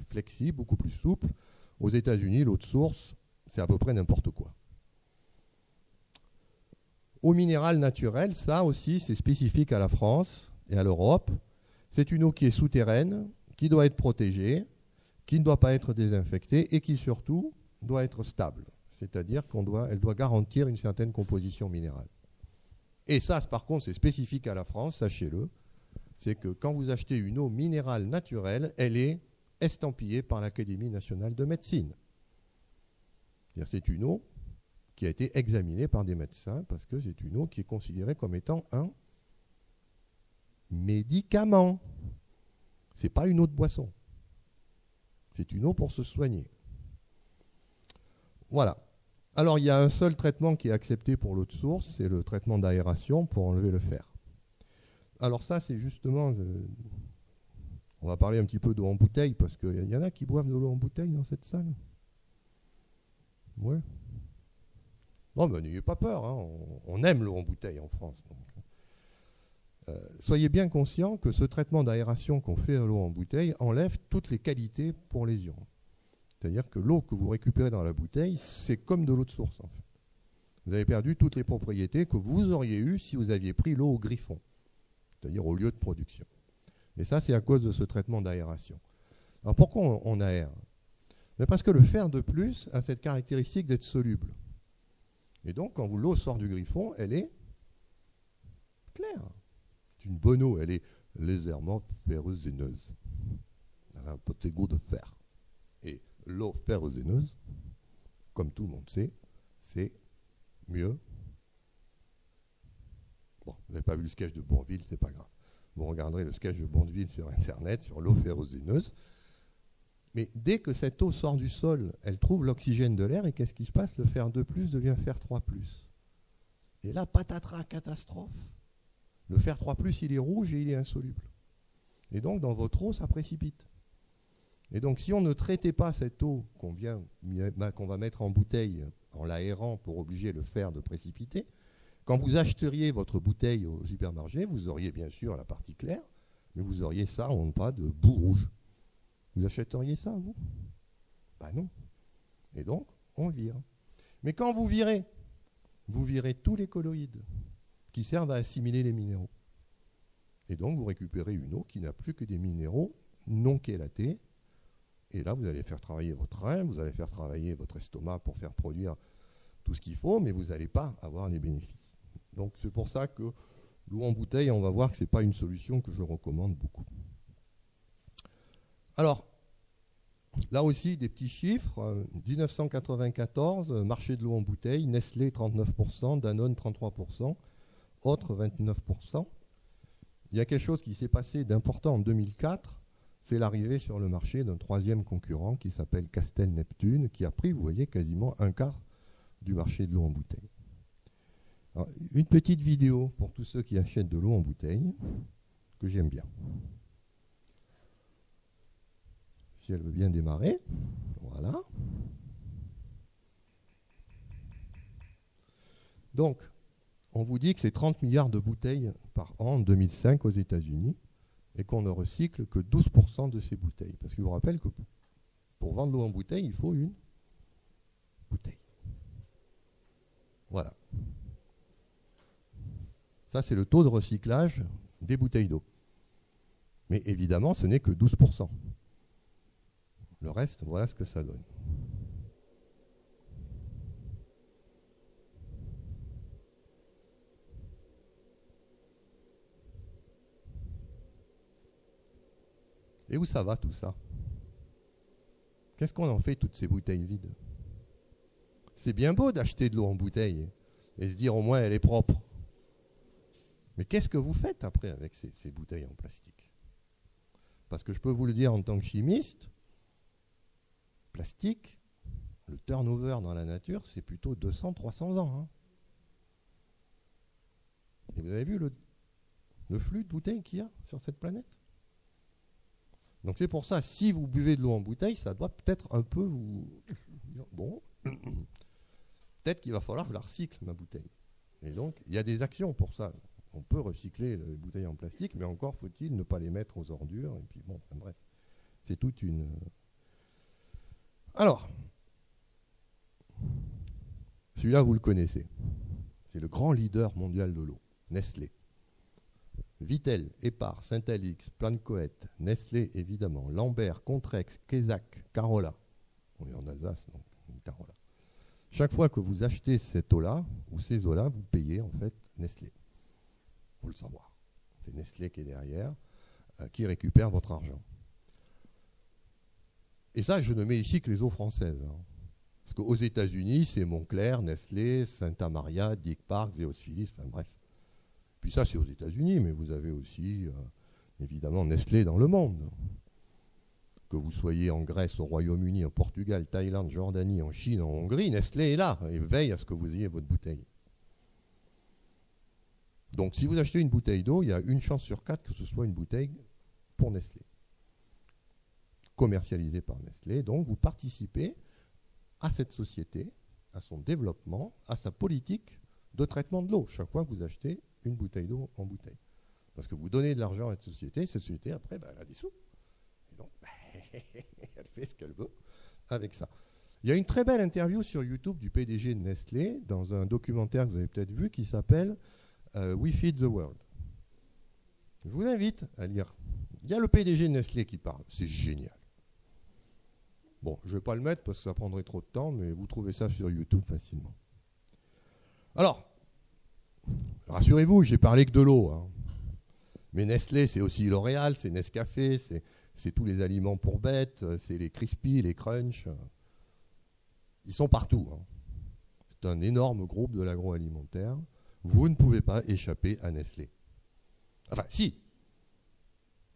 flexibles, beaucoup plus souples. Aux États-Unis, l'eau de source, c'est à peu près n'importe quoi. Eau minérale naturelle, ça aussi, c'est spécifique à la France et à l'Europe. C'est une eau qui est souterraine, qui doit être protégée, qui ne doit pas être désinfectée et qui surtout doit être stable. C'est-à-dire qu'elle doit garantir une certaine composition minérale. Et ça, par contre, c'est spécifique à la France, sachez-le. C'est que quand vous achetez une eau minérale naturelle, elle est estampillée par l'Académie nationale de médecine. C'est une eau qui a été examinée par des médecins parce que c'est une eau qui est considérée comme étant un médicament. Ce n'est pas une eau de boisson. C'est une eau pour se soigner. Voilà. Alors, il y a un seul traitement qui est accepté pour l'eau de source, c'est le traitement d'aération pour enlever le fer. Alors ça, c'est justement... on va parler un petit peu d'eau en bouteille, parce qu'il y en a qui boivent de l'eau en bouteille dans cette salle. Ouais. Non, mais n'ayez pas peur, hein, on aime l'eau en bouteille en France. Donc. Soyez bien conscient que ce traitement d'aération qu'on fait à l'eau en bouteille enlève toutes les qualités pour les ions. C'est-à-dire que l'eau que vous récupérez dans la bouteille, c'est comme de l'eau de source en fait. Vous avez perdu toutes les propriétés que vous auriez eues si vous aviez pris l'eau au griffon, c'est-à-dire au lieu de production. Et ça, c'est à cause de ce traitement d'aération. Alors pourquoi on aère ? Mais parce que le fer de plus a cette caractéristique d'être soluble. Et donc, quand l'eau sort du griffon, elle est claire. C'est une bonne eau, elle est légèrement ferrugineuse. Elle a un petit goût de fer. Et l'eau ferrugineuse, comme tout le monde sait, c'est mieux. Bon, vous n'avez pas vu le sketch de Bourvil, c'est pas grave. Vous regarderez le sketch de Bourvil sur Internet, sur l'eau ferrugineuse. Mais dès que cette eau sort du sol, elle trouve l'oxygène de l'air, et qu'est-ce qui se passe ? Le fer 2+, devient fer 3+. Et là, patatras, catastrophe. Le fer 3+, il est rouge et il est insoluble. Et donc, dans votre eau, ça précipite. Et donc, si on ne traitait pas cette eau qu'on va mettre en bouteille en l'aérant pour obliger le fer de précipiter, quand vous achèteriez votre bouteille au supermarché, vous auriez bien sûr la partie claire, mais vous auriez ça en pas de bout rouge. Vous achèteriez ça, vous ? Ben non. Et donc, on vire. Mais quand vous virez tous les colloïdes qui servent à assimiler les minéraux. Et donc, vous récupérez une eau qui n'a plus que des minéraux non chélatés. Et là, vous allez faire travailler votre rein, vous allez faire travailler votre estomac pour faire produire tout ce qu'il faut, mais vous n'allez pas avoir les bénéfices. Donc, c'est pour ça que l'eau en bouteille, on va voir que ce n'est pas une solution que je recommande beaucoup. Alors, là aussi, des petits chiffres. 1994, marché de l'eau en bouteille, Nestlé 39%, Danone 33%, autres 29%. Il y a quelque chose qui s'est passé d'important en 2004, c'est l'arrivée sur le marché d'un troisième concurrent qui s'appelle Castel Neptune, qui a pris, vous voyez, quasiment un quart du marché de l'eau en bouteille. Alors, une petite vidéo pour tous ceux qui achètent de l'eau en bouteille, que j'aime bien. Si elle veut bien démarrer, voilà. Donc, on vous dit que c'est 30 milliards de bouteilles par an en 2005 aux États-Unis et qu'on ne recycle que 12% de ces bouteilles. Parce que je vous rappelle que pour vendre l'eau en bouteille, il faut une bouteille. Voilà. Ça, c'est le taux de recyclage des bouteilles d'eau. Mais évidemment, ce n'est que 12%. Le reste, voilà ce que ça donne. Et où ça va tout ça? Qu'est-ce qu'on en fait toutes ces bouteilles vides? C'est bien beau d'acheter de l'eau en bouteille et se dire au moins elle est propre. Mais qu'est-ce que vous faites après avec ces bouteilles en plastique? Parce que je peux vous le dire en tant que chimiste, plastique, le turnover dans la nature, c'est plutôt 200-300 ans. Hein. Et vous avez vu le flux de bouteilles qu'il y a sur cette planète? Donc c'est pour ça, si vous buvez de l'eau en bouteille, ça doit peut-être un peu vous dire, bon, peut-être qu'il va falloir que je la recycle, ma bouteille. Et donc, il y a des actions pour ça. On peut recycler les bouteilles en plastique, mais encore faut-il ne pas les mettre aux ordures. Et puis bon, bref, c'est toute une Alors, celui-là, vous le connaissez. C'est le grand leader mondial de l'eau, Nestlé. Vittel, Épar, Saint-Alix, Plancoët, Nestlé évidemment, Lambert, Contrex, Quézac, Carola. On est en Alsace, donc Carola. Chaque fois que vous achetez cette eau-là, ou ces eaux-là, vous payez en fait Nestlé. Il faut le savoir. C'est Nestlé qui est derrière, qui récupère votre argent. Et ça, je ne mets ici que les eaux françaises. Hein. Parce qu'aux États-Unis, c'est Montclair, Nestlé, Santa Maria, Dick Park, Zeosphilis, enfin bref. Puis ça, c'est aux États-Unis, mais vous avez aussi, évidemment, Nestlé dans le monde. Que vous soyez en Grèce, au Royaume-Uni, au Portugal, Thaïlande, Jordanie, en Chine, en Hongrie, Nestlé est là et veille à ce que vous ayez votre bouteille. Donc, si vous achetez une bouteille d'eau, il y a une chance sur 4 que ce soit une bouteille pour Nestlé. Commercialisée par Nestlé. Donc, vous participez à cette société, à son développement, à sa politique de traitement de l'eau. Chaque fois que vous achetez une bouteille d'eau en bouteille. Parce que vous donnez de l'argent à cette société, après, elle a des sous. Et donc, elle fait ce qu'elle veut avec ça. Il y a une très belle interview sur YouTube du PDG de Nestlé, dans un documentaire que vous avez peut-être vu, qui s'appelle We Feed the World. Je vous invite à lire. Il y a le PDG de Nestlé qui parle. C'est génial. Bon, je ne vais pas le mettre parce que ça prendrait trop de temps, mais vous trouvez ça sur YouTube facilement. Alors, rassurez-vous, j'ai parlé que de l'eau. Hein. Mais Nestlé, c'est aussi L'Oréal, c'est Nescafé, c'est tous les aliments pour bêtes, c'est les Crispy, les Crunch. Ils sont partout. Hein. C'est un énorme groupe de l'agroalimentaire. Vous ne pouvez pas échapper à Nestlé. Enfin, si.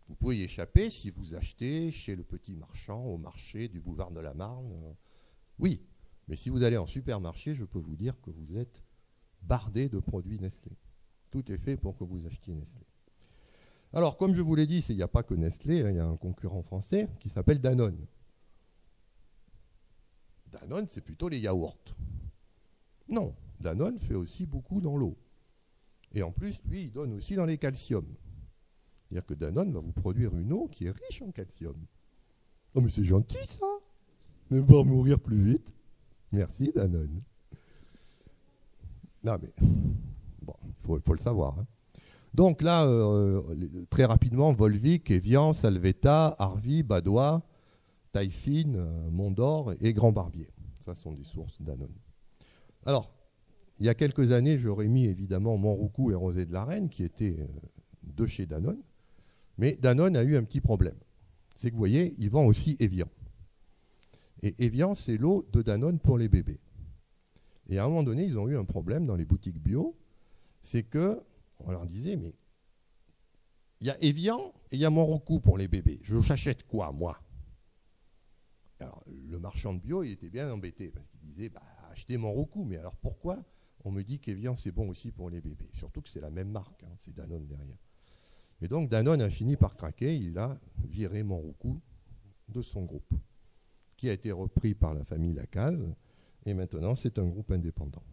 Vous pouvez y échapper si vous achetez chez le petit marchand, au marché du boulevard de la Marne. Oui, mais si vous allez en supermarché, je peux vous dire que vous êtes bardé de produits Nestlé. Tout est fait pour que vous achetiez Nestlé. Alors, comme je vous l'ai dit, il n'y a pas que Nestlé, il y a un concurrent français qui s'appelle Danone. Danone, c'est plutôt les yaourts. Non, Danone fait aussi beaucoup dans l'eau. Et en plus, lui, il donne aussi dans les calciums. C'est-à-dire que Danone va vous produire une eau qui est riche en calcium. Oh, mais c'est gentil, ça. Ne pas mourir plus vite. Merci, Danone. Non, mais bon, il faut le savoir. Hein. Donc là, très rapidement, Volvic, Evian, Salvetta, Arvi, Badois, Taillefine, Mondor et Grand Barbier. Ça sont des sources Danone. Alors, il y a quelques années, j'aurais mis évidemment Montroucou et Rosé de la Reine, qui étaient de chez Danone. Mais Danone a eu un petit problème. C'est que vous voyez, il vend aussi Evian. Et Evian, c'est l'eau de Danone pour les bébés. Et à un moment donné, ils ont eu un problème dans les boutiques bio. C'est que, on leur disait, mais il y a Evian et il y a Montroucou pour les bébés. Je j'achète quoi, moi? Alors, le marchand de bio, il était bien embêté. Parce qu'il disait, achetez Montroucou. Mais alors pourquoi on me dit qu'Evian, c'est bon aussi pour les bébés? Surtout que c'est la même marque, hein, c'est Danone derrière. Et donc Danone a fini par craquer, il a viré Montroucou de son groupe, qui a été repris par la famille Lacaze, et maintenant c'est un groupe indépendant.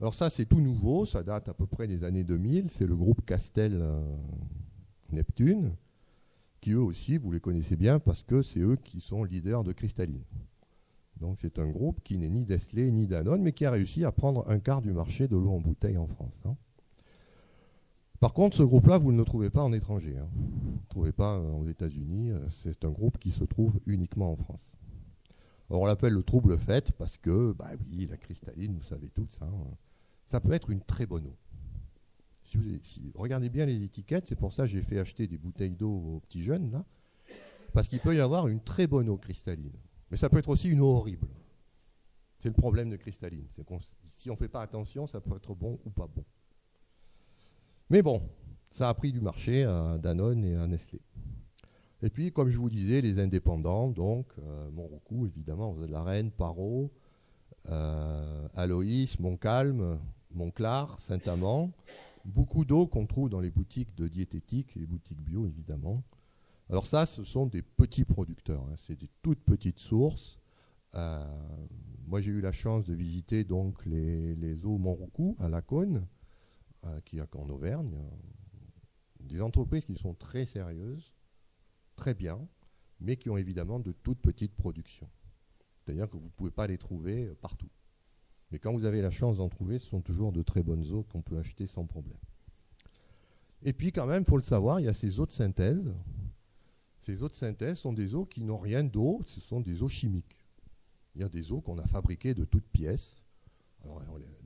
Alors ça c'est tout nouveau, ça date à peu près des années 2000, c'est le groupe Castel Neptune, qui eux aussi, vous les connaissez bien, parce que c'est eux qui sont leaders de cristalline. Donc c'est un groupe qui n'est ni Nestlé ni Danone, mais qui a réussi à prendre un quart du marché de l'eau en bouteille en France. Hein. Par contre, ce groupe-là, vous ne le trouvez pas en étranger. Hein. Vous ne le trouvez pas aux États-Unis. C'est un groupe qui se trouve uniquement en France. Alors, on l'appelle le trouble fait parce que, oui, la cristalline, vous savez tout ça. Hein. Ça peut être une très bonne eau. Regardez bien les étiquettes. C'est pour ça que j'ai fait acheter des bouteilles d'eau aux petits jeunes, là. Parce qu'il peut y avoir une très bonne eau cristalline. Mais ça peut être aussi une eau horrible. C'est le problème de cristalline. C'est si on ne fait pas attention, ça peut être bon ou pas bon. Mais bon, ça a pris du marché à Danone et à Nestlé. Et puis, comme je vous disais, les indépendants, donc Montroucou, évidemment, vous avez la Reine, Parot, Aloïs, Montcalm, Montclar, Saint-Amand. Beaucoup d'eau qu'on trouve dans les boutiques de diététique et les boutiques bio, évidemment. Alors ça, ce sont des petits producteurs. Hein. C'est des toutes petites sources. Moi, j'ai eu la chance de visiter donc les eaux Montroucou à Lacaune, qui est en Auvergne, des entreprises qui sont très sérieuses, très bien, mais qui ont évidemment de toutes petites productions. C'est-à-dire que vous ne pouvez pas les trouver partout. Mais quand vous avez la chance d'en trouver, ce sont toujours de très bonnes eaux qu'on peut acheter sans problème. Et puis quand même, il faut le savoir, il y a ces eaux de synthèse. Ces eaux de synthèse sont des eaux qui n'ont rien d'eau, ce sont des eaux chimiques. Il y a des eaux qu'on a fabriquées de toutes pièces.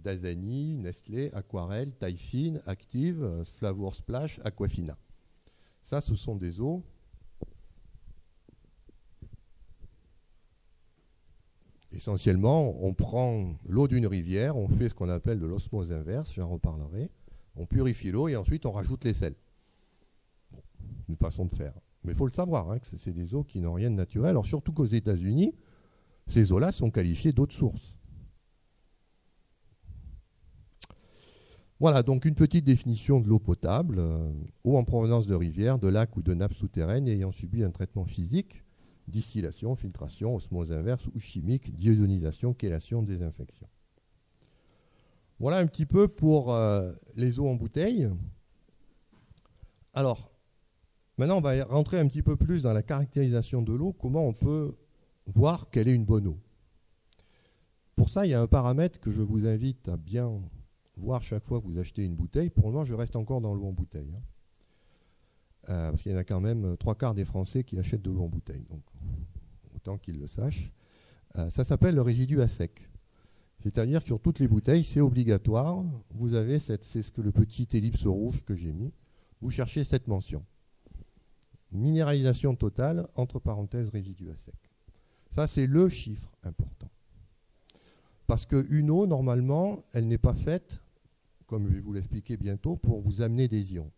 Dasani, Nestlé, Aquarelle, Taille-Fine, Active, Flavour Splash, Aquafina. Ça, ce sont des eaux essentiellement, on prend l'eau d'une rivière, on fait ce qu'on appelle de l'osmose inverse, j'en reparlerai, on purifie l'eau et ensuite on rajoute les sels. Bon, une façon de faire. Mais il faut le savoir, hein, que c'est des eaux qui n'ont rien de naturel. Alors surtout qu'aux États-Unis, ces eaux-là sont qualifiées d'eau de source. Voilà, donc une petite définition de l'eau potable, eau en provenance de rivières, de lacs ou de nappes souterraines ayant subi un traitement physique, distillation, filtration, osmose inverse ou chimique, d'isonisation, chélation, désinfection. Voilà un petit peu pour les eaux en bouteille. Alors, maintenant on va rentrer un petit peu plus dans la caractérisation de l'eau, comment on peut voir quelle est une bonne eau. Pour ça, il y a un paramètre que je vous invite à bien voir chaque fois que vous achetez une bouteille. Pour le moment, je reste encore dans l'eau en bouteille. Parce qu'il y en a quand même 3/4 des Français qui achètent de l'eau en bouteille. Donc, autant qu'ils le sachent. Ça s'appelle le résidu à sec. C'est-à-dire que sur toutes les bouteilles, c'est obligatoire. Vous avez c'est ce que le petit ellipse rouge que j'ai mis. Vous cherchez cette mention. Minéralisation totale, entre parenthèses, résidu à sec. Ça, c'est le chiffre important. Parce qu'une eau, normalement, elle n'est pas faite, comme je vais vous l'expliquer bientôt, pour vous amener des ions.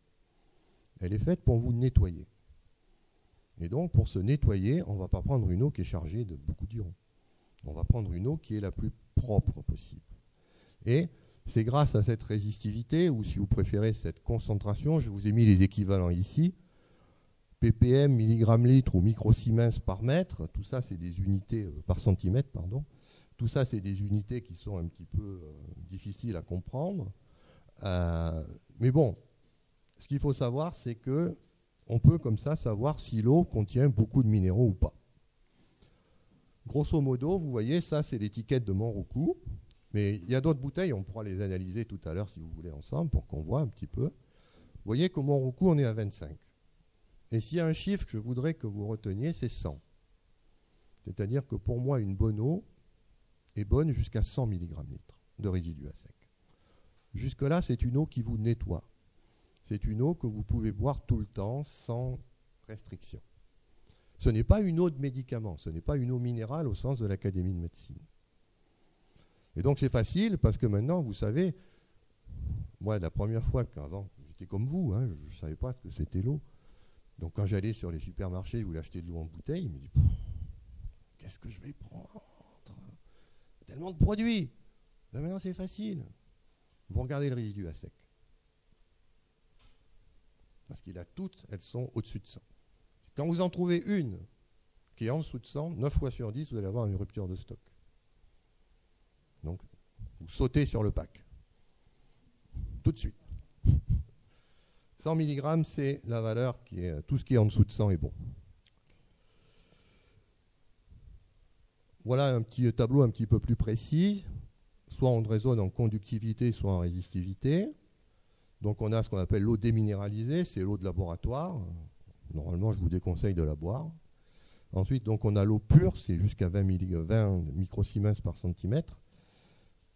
Elle est faite pour vous nettoyer. Et donc, pour se nettoyer, on ne va pas prendre une eau qui est chargée de beaucoup d'ions. On va prendre une eau qui est la plus propre possible. Et c'est grâce à cette résistivité, ou si vous préférez cette concentration, je vous ai mis les équivalents ici, ppm, milligramme litre ou microsiemens par mètre, tout ça c'est des unités par centimètre, pardon. Tout ça c'est des unités qui sont un petit peu difficiles à comprendre. Mais bon, ce qu'il faut savoir, c'est que on peut comme ça savoir si l'eau contient beaucoup de minéraux ou pas. Grosso modo, vous voyez, ça c'est l'étiquette de Monroucou. Mais il y a d'autres bouteilles, on pourra les analyser tout à l'heure si vous voulez ensemble pour qu'on voit un petit peu. Vous voyez qu'au Monroucou, on est à 25. Et s'il y a un chiffre que je voudrais que vous reteniez, c'est 100. C'est-à-dire que pour moi, une bonne eau est bonne jusqu'à 100 mg litre de résidu à sec. Jusque-là, c'est une eau qui vous nettoie. C'est une eau que vous pouvez boire tout le temps sans restriction. Ce n'est pas une eau de médicament, ce n'est pas une eau minérale au sens de l'Académie de médecine. Et donc c'est facile parce que maintenant, vous savez, moi la première fois qu'avant, j'étais comme vous, hein, je ne savais pas ce que c'était l'eau. Donc quand j'allais sur les supermarchés, je voulais acheter de l'eau en bouteille, je me dis, qu'est-ce que je vais prendre? Tellement de produits. Ben maintenant c'est facile. Vous regardez le résidu à sec. Parce qu'il a toutes, elles sont au-dessus de 100. Quand vous en trouvez une qui est en dessous de 100, 9 fois sur 10, vous allez avoir une rupture de stock. Donc, vous sautez sur le pack. Tout de suite. 100 mg, c'est la valeur qui est... Tout ce qui est en dessous de 100 est bon. Voilà un petit tableau un petit peu plus précis. Soit on raisonne en conductivité, soit en résistivité. Donc on a ce qu'on appelle l'eau déminéralisée, c'est l'eau de laboratoire. Normalement, je vous déconseille de la boire. Ensuite, donc, on a l'eau pure, c'est jusqu'à 20 microsiemens par centimètre.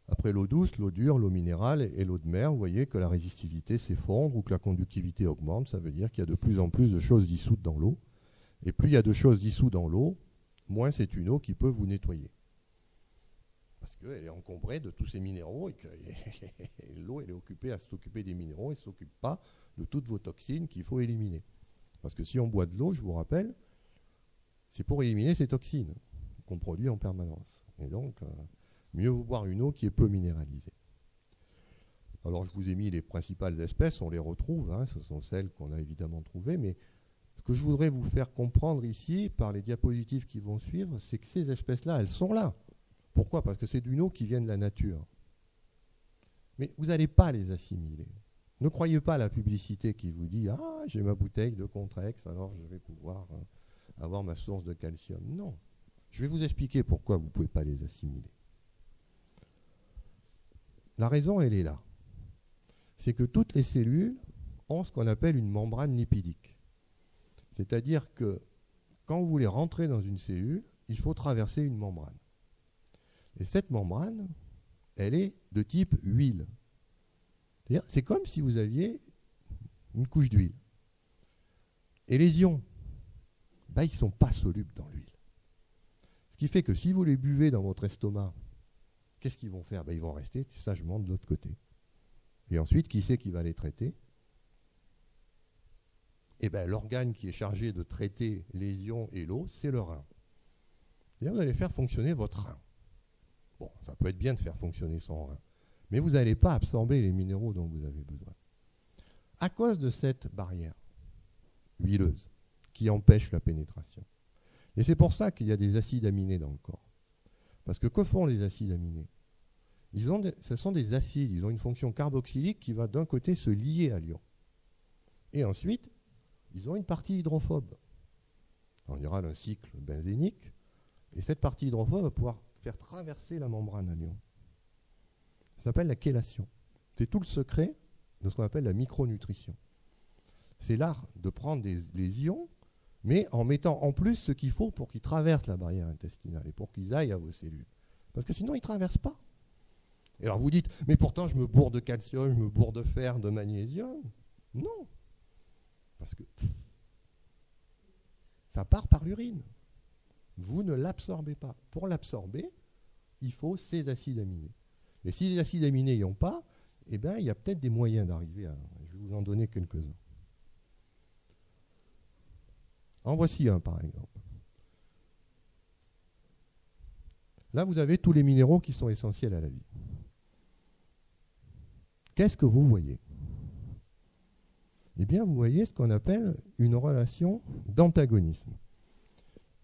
Après l'eau douce, l'eau dure, l'eau minérale et l'eau de mer, vous voyez que la résistivité s'effondre ou que la conductivité augmente. Ça veut dire qu'il y a de plus en plus de choses dissoutes dans l'eau. Et plus il y a de choses dissoutes dans l'eau, moins c'est une eau qui peut vous nettoyer. Parce qu'elle est encombrée de tous ces minéraux et que l'eau elle est occupée à s'occuper des minéraux et ne s'occupe pas de toutes vos toxines qu'il faut éliminer. Parce que si on boit de l'eau, je vous rappelle, c'est pour éliminer ces toxines qu'on produit en permanence. Et donc, mieux vaut boire une eau qui est peu minéralisée. Alors, je vous ai mis les principales espèces, on les retrouve, hein, ce sont celles qu'on a évidemment trouvées, mais ce que je voudrais vous faire comprendre ici, par les diapositives qui vont suivre, c'est que ces espèces-là, elles sont là. Pourquoi? Parce que c'est d'une eau qui vient de la nature. Mais vous n'allez pas les assimiler. Ne croyez pas à la publicité qui vous dit « Ah, j'ai ma bouteille de Contrex, alors je vais pouvoir avoir ma source de calcium. Non. Je vais vous expliquer pourquoi vous ne pouvez pas les assimiler. La raison, elle est là. C'est que toutes les cellules ont ce qu'on appelle une membrane lipidique. C'est-à-dire que quand vous voulez rentrer dans une cellule, il faut traverser une membrane. Et cette membrane, elle est de type huile. C'est-à-dire, c'est comme si vous aviez une couche d'huile. Et les ions, ils ne sont pas solubles dans l'huile. Ce qui fait que si vous les buvez dans votre estomac, qu'est-ce qu'ils vont faire? Ils vont rester sagement de l'autre côté. Et ensuite, qui c'est qui va les traiter? L'organe qui est chargé de traiter les ions et l'eau, c'est le rein. Et là, vous allez faire fonctionner votre rein. Bon, ça peut être bien de faire fonctionner son rein, mais vous n'allez pas absorber les minéraux dont vous avez besoin. À cause de cette barrière huileuse qui empêche la pénétration. Et c'est pour ça qu'il y a des acides aminés dans le corps. Parce que font les acides aminés? Ce sont des acides, ils ont une fonction carboxylique qui va d'un côté se lier à l'ion. Et ensuite, ils ont une partie hydrophobe. En général, un cycle benzénique. Et cette partie hydrophobe va pouvoir faire traverser la membrane à l'ion. Ça s'appelle la chélation. C'est tout le secret de ce qu'on appelle la micronutrition. C'est l'art de prendre les ions, mais en mettant en plus ce qu'il faut pour qu'ils traversent la barrière intestinale et pour qu'ils aillent à vos cellules. Parce que sinon, ils ne traversent pas. Et alors vous dites, mais pourtant je me bourre de calcium, je me bourre de fer, de magnésium. Non. Parce que ça part par l'urine. Vous ne l'absorbez pas. Pour l'absorber, il faut ces acides aminés. Et si les acides aminés n'y ont pas, il y a peut-être des moyens d'arriver à... Je vais vous en donner quelques-uns. En voici un, par exemple. Là, vous avez tous les minéraux qui sont essentiels à la vie. Qu'est-ce que vous voyez? Eh bien, vous voyez ce qu'on appelle une relation d'antagonisme.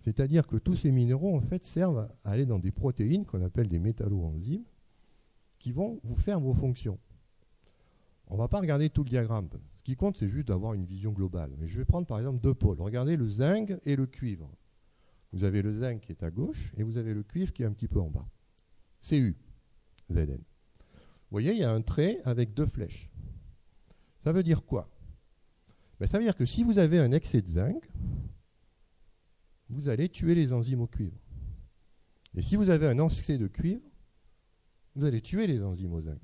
C'est-à-dire que tous ces minéraux, en fait, servent à aller dans des protéines qu'on appelle des métalloenzymes qui vont vous faire vos fonctions. On ne va pas regarder tout le diagramme. Ce qui compte, c'est juste d'avoir une vision globale. Mais je vais prendre par exemple deux pôles. Regardez le zinc et le cuivre. Vous avez le zinc qui est à gauche et vous avez le cuivre qui est un petit peu en bas. Cu, Zn. Vous voyez, il y a un trait avec deux flèches. Ça veut dire quoi? Ça veut dire que si vous avez un excès de zinc, vous allez tuer les enzymes au cuivre. Et si vous avez un excès de cuivre, vous allez tuer les enzymes au zinc.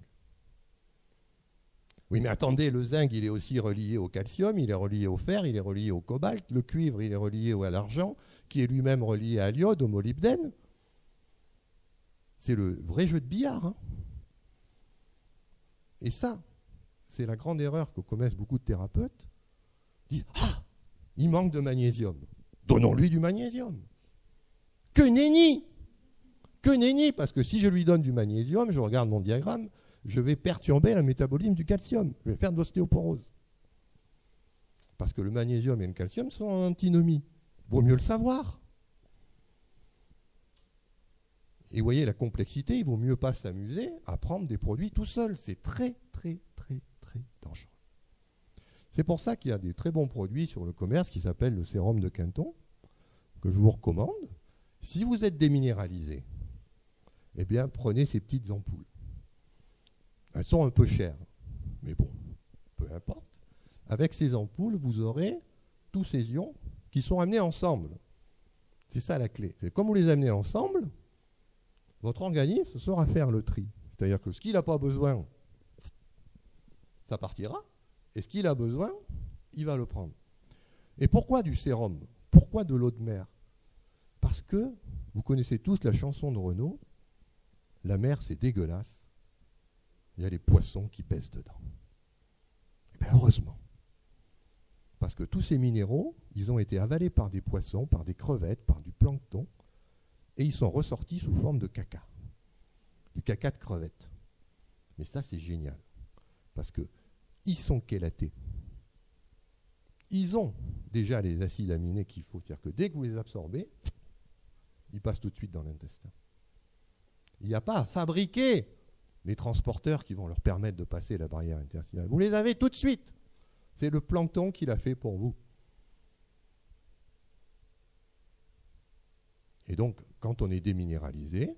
Oui, mais attendez, le zinc, il est aussi relié au calcium, il est relié au fer, il est relié au cobalt, le cuivre, il est relié à l'argent, qui est lui-même relié à l'iode, au molybdène. C'est le vrai jeu de billard. Hein. Et ça, c'est la grande erreur que commettent beaucoup de thérapeutes. Ils disent, ah, il manque de magnésium. Donnons-lui du magnésium. Que nenni! Que nenni! Parce que si je lui donne du magnésium, je regarde mon diagramme, je vais perturber le métabolisme du calcium. Je vais faire de l'ostéoporose. Parce que le magnésium et le calcium sont en antinomie. Vaut mieux le savoir. Et vous voyez la complexité, il vaut mieux pas s'amuser à prendre des produits tout seul. C'est très, très, très, très dangereux. C'est pour ça qu'il y a des très bons produits sur le commerce qui s'appellent le sérum de Quinton, que je vous recommande. Si vous êtes déminéralisé, eh bien, prenez ces petites ampoules. Elles sont un peu chères, mais bon, peu importe. Avec ces ampoules, vous aurez tous ces ions qui sont amenés ensemble. C'est ça la clé. C'est comme vous les amenez ensemble, votre organisme saura faire le tri. C'est-à-dire que ce qu'il n'a pas besoin, ça partira. Et ce qu'il a besoin, il va le prendre. Et pourquoi du sérum? Pourquoi de l'eau de mer? Parce que, vous connaissez tous la chanson de Renaud, la mer c'est dégueulasse, il y a les poissons qui pèsent dedans. Et bien heureusement. Parce que tous ces minéraux, ils ont été avalés par des poissons, par des crevettes, par du plancton, et ils sont ressortis sous forme de caca. Du caca de crevettes. Mais ça c'est génial. Parce que ils sont chélatés. Ils ont déjà les acides aminés qu'il faut. C'est-à-dire que dès que vous les absorbez, ils passent tout de suite dans l'intestin. Il n'y a pas à fabriquer les transporteurs qui vont leur permettre de passer la barrière intestinale. Vous les avez tout de suite. C'est le plancton qui l'a fait pour vous. Et donc, quand on est déminéralisé,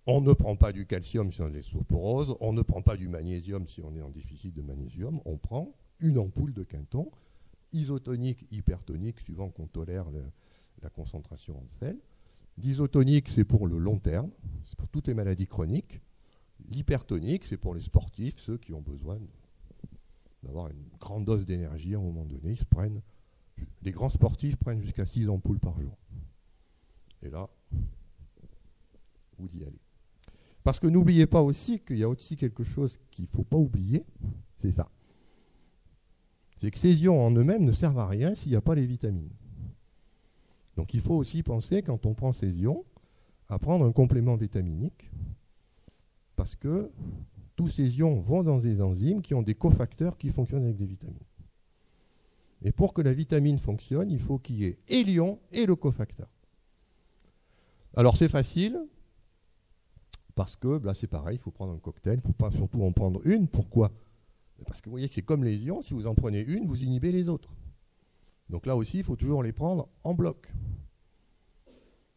on ne prend pas du calcium si on est osteoporose, on ne prend pas du magnésium si on est en déficit de magnésium, on prend une ampoule de Quinton, isotonique, hypertonique, suivant qu'on tolère la concentration en sel. L'isotonique, c'est pour le long terme, c'est pour toutes les maladies chroniques. L'hypertonique, c'est pour les sportifs, ceux qui ont besoin d'avoir une grande dose d'énergie à un moment donné. Les grands sportifs prennent jusqu'à 6 ampoules par jour. Et là, vous y allez. Parce que n'oubliez pas aussi qu'il y a aussi quelque chose qu'il ne faut pas oublier, c'est ça. C'est que ces ions en eux-mêmes ne servent à rien s'il n'y a pas les vitamines. Donc il faut aussi penser, quand on prend ces ions, à prendre un complément vitaminique, parce que tous ces ions vont dans des enzymes qui ont des cofacteurs qui fonctionnent avec des vitamines. Et pour que la vitamine fonctionne, il faut qu'il y ait et l'ion et le cofacteur. Alors c'est facile, parce que là c'est pareil, il faut prendre un cocktail, il ne faut pas surtout en prendre une. Pourquoi ? Parce que vous voyez que c'est comme les ions, si vous en prenez une, vous inhibez les autres. Donc là aussi, il faut toujours les prendre en bloc.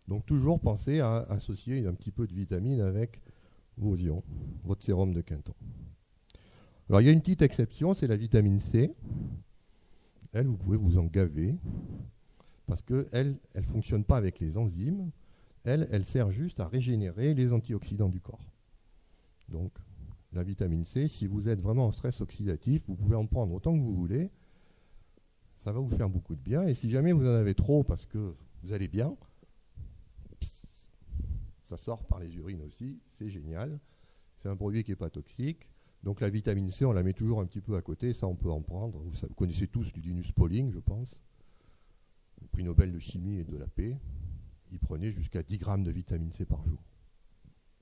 Donc toujours penser à associer un petit peu de vitamine avec vos ions, votre sérum de Quinton. Alors il y a une petite exception, c'est la vitamine C. Elle, vous pouvez vous en gaver, parce qu'elle ne fonctionne pas avec les enzymes. Elle sert juste à régénérer les antioxydants du corps. Donc la vitamine C, si vous êtes vraiment en stress oxydatif, vous pouvez en prendre autant que vous voulez. Ça va vous faire beaucoup de bien. Et si jamais vous en avez trop parce que vous allez bien, ça sort par les urines aussi. C'est génial. C'est un produit qui n'est pas toxique. Donc la vitamine C, on la met toujours un petit peu à côté. Ça, on peut en prendre. Vous connaissez tous du Linus Pauling, je pense. Le prix Nobel de chimie et de la paix. Il prenait jusqu'à 10 grammes de vitamine C par jour.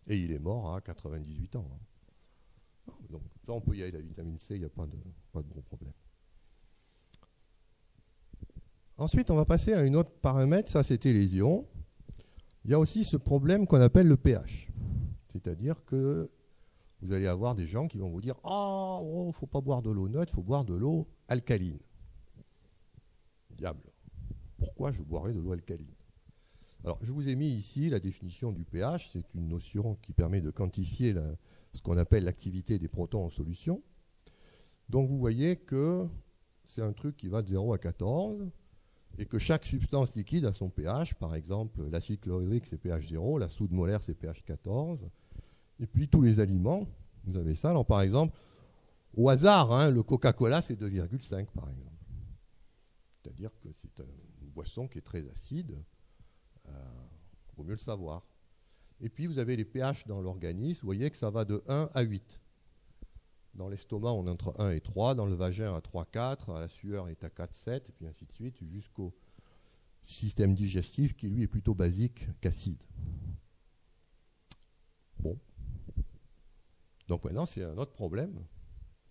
Et il est mort à 98 ans. Donc ça, on peut y aller, la vitamine C, il n'y a pas de gros problème. Ensuite, on va passer à un autre paramètre, ça c'était les ions. Il y a aussi ce problème qu'on appelle le pH. C'est-à-dire que vous allez avoir des gens qui vont vous dire « Ah, il ne faut pas boire de l'eau neutre, il faut boire de l'eau alcaline. » Diable, pourquoi je boirais de l'eau alcaline ? Alors, je vous ai mis ici la définition du pH. C'est une notion qui permet de quantifier ce qu'on appelle l'activité des protons en solution. Donc, vous voyez que c'est un truc qui va de 0 à 14 et que chaque substance liquide a son pH. Par exemple, l'acide chlorhydrique, c'est pH 0, la soude molaire, c'est pH 14. Et puis, tous les aliments, vous avez ça. Alors, par exemple, au hasard, le Coca-Cola, c'est 2,5, par exemple. C'est-à-dire que c'est une boisson qui est très acide. Il vaut mieux le savoir. Et puis vous avez les pH dans l'organisme, vous voyez que ça va de 1 à 8. Dans l'estomac, on est entre 1 et 3, dans le vagin à 3, 4, la sueur est à 4, 7, et puis ainsi de suite, jusqu'au système digestif qui lui est plutôt basique qu'acide. Bon. Donc maintenant, c'est un autre problème.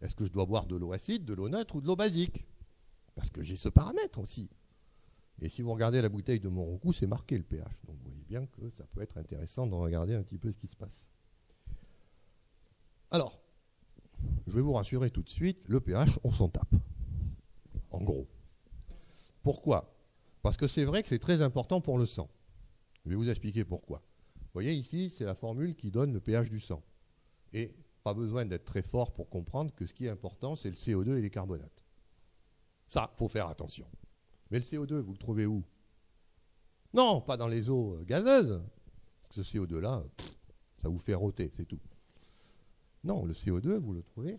Est-ce que je dois boire de l'eau acide, de l'eau neutre ou de l'eau basique ? Parce que j'ai ce paramètre aussi. Et si vous regardez la bouteille de Monroucou, c'est marqué le pH. Donc vous voyez bien que ça peut être intéressant de regarder un petit peu ce qui se passe. Alors, je vais vous rassurer tout de suite, le pH, on s'en tape. En gros. Pourquoi ? Parce que c'est vrai que c'est très important pour le sang. Je vais vous expliquer pourquoi. Vous voyez ici, c'est la formule qui donne le pH du sang. Et pas besoin d'être très fort pour comprendre que ce qui est important, c'est le CO2 et les carbonates. Ça, il faut faire attention. Mais le CO2, vous le trouvez où ? Non, pas dans les eaux gazeuses. Ce CO2-là, ça vous fait rôter, c'est tout. Non, le CO2, vous le trouvez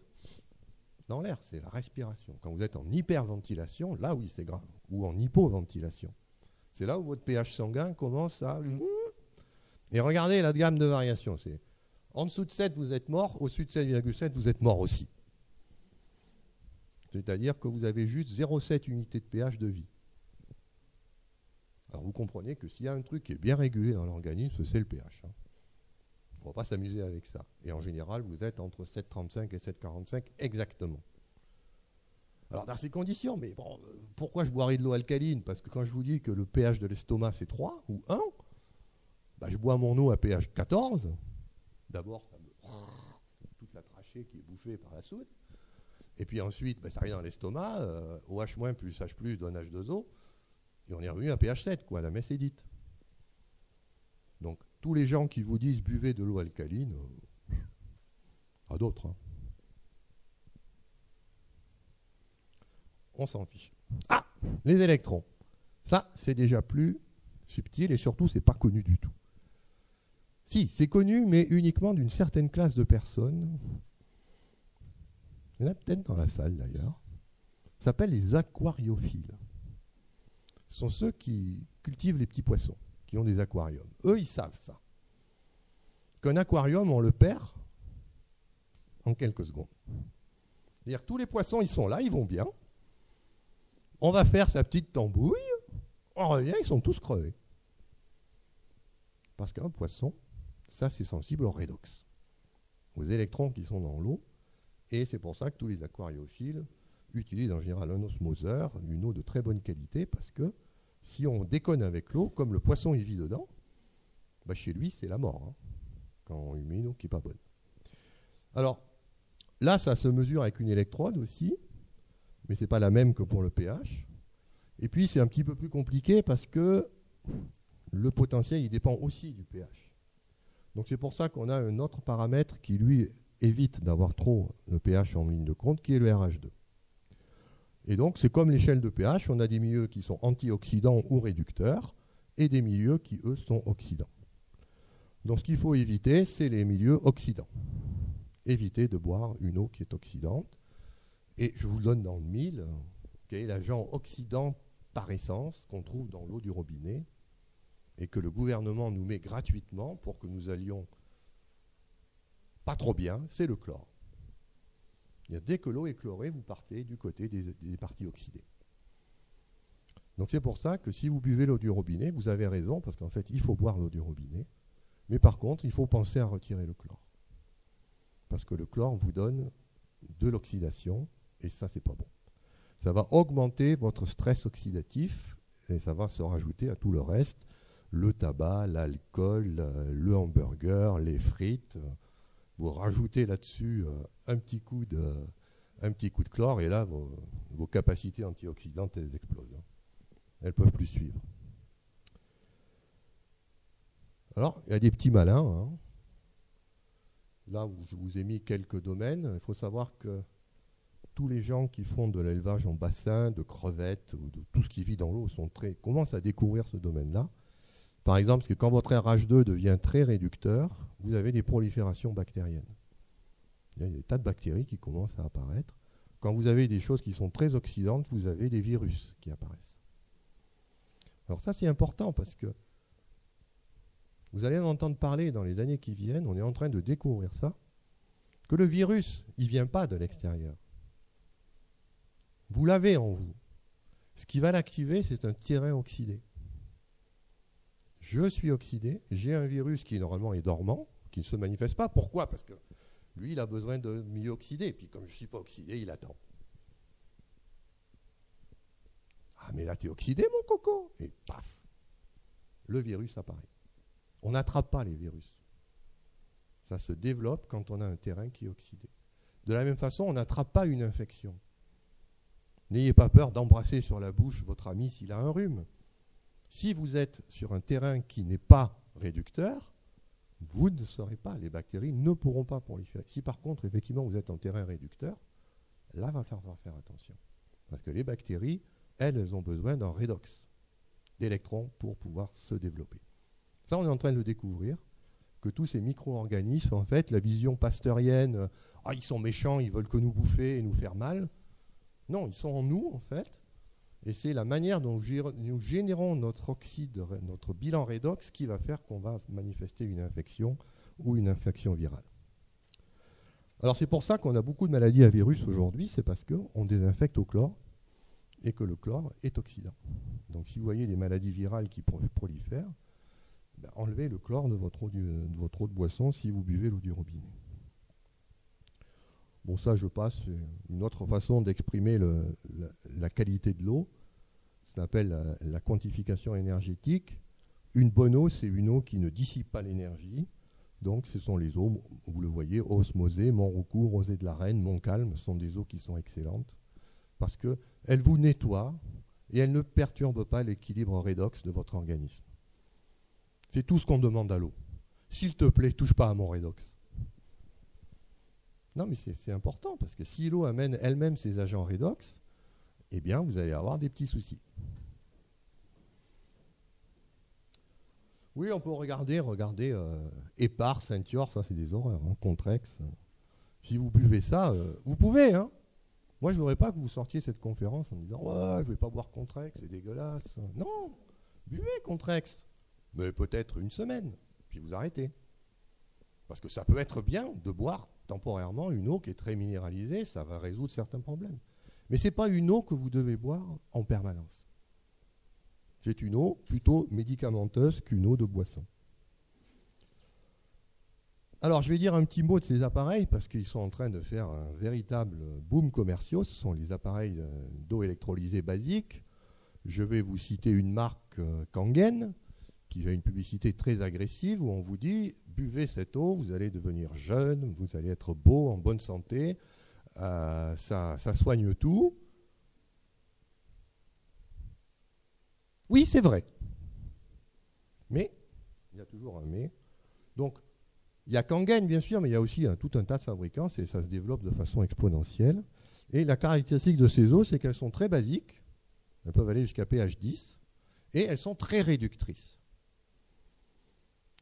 dans l'air, c'est la respiration. Quand vous êtes en hyperventilation, là oui, c'est grave. Ou en hypoventilation. C'est là où votre pH sanguin commence à... Et regardez la gamme de variations. C'est en dessous de 7, vous êtes mort. Au-dessus de 7,7, vous êtes mort aussi. C'est-à-dire que vous avez juste 0,7 unités de pH de vie. Alors vous comprenez que s'il y a un truc qui est bien régulé dans l'organisme, c'est le pH. On ne va pas s'amuser avec ça. Et en général, vous êtes entre 7,35 et 7,45 exactement. Alors dans ces conditions, mais bon, pourquoi je boirais de l'eau alcaline ? Parce que quand je vous dis que le pH de l'estomac c'est 3 ou 1, bah, je bois mon eau à pH 14. D'abord, ça me... toute la trachée qui est bouffée par la soude. Et puis ensuite, bah, ça arrive dans l'estomac, OH- plus H+, donne H2O. Et on est revenu à pH 7, quoi, la messe est dite. Donc, tous les gens qui vous disent buvez de l'eau alcaline, à d'autres. Hein. On s'en fiche. Ah, les électrons. Ça, c'est déjà plus subtil et surtout, c'est pas connu du tout. Si, c'est connu, mais uniquement d'une certaine classe de personnes. Il y en a peut-être dans la salle d'ailleurs. Ça s'appelle les aquariophiles. Ce sont ceux qui cultivent les petits poissons, qui ont des aquariums. Eux, ils savent ça. Qu'un aquarium, on le perd en quelques secondes. C'est-à-dire que tous les poissons, ils sont là, ils vont bien. On va faire sa petite tambouille. On revient, ils sont tous crevés. Parce qu'un poisson, ça, c'est sensible au redox, aux électrons qui sont dans l'eau. Et c'est pour ça que tous les aquariophiles utilisent en général un osmoseur, une eau de très bonne qualité, parce que si on déconne avec l'eau, comme le poisson il vit dedans, bah chez lui c'est la mort, hein, quand on lui met une eau qui n'est pas bonne. Alors là, ça se mesure avec une électrode aussi, mais ce n'est pas la même que pour le pH. Et puis c'est un petit peu plus compliqué parce que le potentiel il dépend aussi du pH. Donc c'est pour ça qu'on a un autre paramètre qui lui évite d'avoir trop le pH en ligne de compte, qui est le RH2. Et donc, c'est comme l'échelle de pH, on a des milieux qui sont antioxydants ou réducteurs, et des milieux qui, eux, sont oxydants. Donc, ce qu'il faut éviter, c'est les milieux oxydants. Évitez de boire une eau qui est oxydante. Et je vous le donne dans le mille, quel est l'agent oxydant par essence qu'on trouve dans l'eau du robinet, et que le gouvernement nous met gratuitement pour que nous allions pas trop bien, c'est le chlore. Dès que l'eau est chlorée, vous partez du côté des parties oxydées. Donc c'est pour ça que si vous buvez l'eau du robinet, vous avez raison, parce qu'en fait, il faut boire l'eau du robinet. Mais par contre, il faut penser à retirer le chlore. Parce que le chlore vous donne de l'oxydation, et ça, c'est pas bon. Ça va augmenter votre stress oxydatif, et ça va se rajouter à tout le reste, le tabac, l'alcool, le hamburger, les frites. Vous rajoutez là-dessus un petit coup de chlore et là, vos capacités antioxydantes, elles explosent. Hein. Elles ne peuvent plus suivre. Alors, il y a des petits malins. Hein. Là où je vous ai mis quelques domaines, il faut savoir que tous les gens qui font de l'élevage en bassin, de crevettes, ou de tout ce qui vit dans l'eau, commencent à découvrir ce domaine-là. Par exemple, parce que quand votre RH2 devient très réducteur, vous avez des proliférations bactériennes. Il y a des tas de bactéries qui commencent à apparaître. Quand vous avez des choses qui sont très oxydantes, vous avez des virus qui apparaissent. Alors ça, c'est important parce que vous allez en entendre parler dans les années qui viennent. On est en train de découvrir ça, que le virus, il ne vient pas de l'extérieur. Vous l'avez en vous. Ce qui va l'activer, c'est un terrain oxydé. Je suis oxydé, j'ai un virus qui normalement est dormant, qui ne se manifeste pas. Pourquoi? Parce que lui, il a besoin de milieu oxydé. Puis comme je ne suis pas oxydé, il attend. Ah mais là, tu es oxydé, mon coco. Et paf, le virus apparaît. On n'attrape pas les virus. Ça se développe quand on a un terrain qui est oxydé. De la même façon, on n'attrape pas une infection. N'ayez pas peur d'embrasser sur la bouche votre ami s'il a un rhume. Si vous êtes sur un terrain qui n'est pas réducteur, vous ne saurez pas, les bactéries ne pourront pas proliférer. Si par contre, effectivement, vous êtes en terrain réducteur, là, il va falloir faire attention. Parce que les bactéries, elles ont besoin d'un redox, d'électrons pour pouvoir se développer. Ça, on est en train de le découvrir, que tous ces micro-organismes, en fait, la vision pasteurienne, ils sont méchants, ils veulent que nous bouffer et nous faire mal. Non, ils sont en nous, en fait. Et c'est la manière dont nous générons notre oxyde, notre bilan redox, qui va faire qu'on va manifester une infection ou une infection virale. Alors c'est pour ça qu'on a beaucoup de maladies à virus aujourd'hui, c'est parce qu'on désinfecte au chlore et que le chlore est oxydant. Donc si vous voyez des maladies virales qui prolifèrent, enlevez le chlore de votre eau de boisson si vous buvez l'eau du robinet. Bon, ça, je passe, c'est une autre façon d'exprimer la qualité de l'eau. Ça s'appelle la quantification énergétique. Une bonne eau, c'est une eau qui ne dissipe pas l'énergie. Donc, ce sont les eaux, vous le voyez, osmosée, Montroucourt, Rosée de la Reine, Montcalm, ce sont des eaux qui sont excellentes parce qu'elles vous nettoient et elles ne perturbent pas l'équilibre redox de votre organisme. C'est tout ce qu'on demande à l'eau. S'il te plaît, touche pas à mon redox. Non, mais c'est important, parce que si l'eau amène elle-même ses agents redox, eh bien, vous allez avoir des petits soucis. Oui, on peut regarder Épar, Saint-Yor, ça c'est des horreurs, hein, Contrex. Si vous buvez ça, vous pouvez, hein. Moi, je ne voudrais pas que vous sortiez cette conférence en disant « Ouais, je ne vais pas boire Contrex, c'est dégueulasse. » Non, buvez Contrex, mais peut-être une semaine, puis vous arrêtez. Parce que ça peut être bien de boire temporairement une eau qui est très minéralisée, ça va résoudre certains problèmes. Mais ce n'est pas une eau que vous devez boire en permanence. C'est une eau plutôt médicamenteuse qu'une eau de boisson. Alors, je vais dire un petit mot de ces appareils parce qu'ils sont en train de faire un véritable boom commercial. Ce sont les appareils d'eau électrolysée basique. Je vais vous citer une marque Kangen qui a une publicité très agressive où on vous dit « Buvez cette eau, vous allez devenir jeune, vous allez être beau, en bonne santé, ça soigne tout. » Oui, c'est vrai. Mais, il y a toujours un mais. Donc, il y a Kangen, bien sûr, mais il y a aussi tout un tas de fabricants, et ça se développe de façon exponentielle. Et la caractéristique de ces eaux, c'est qu'elles sont très basiques, elles peuvent aller jusqu'à pH 10, et elles sont très réductrices.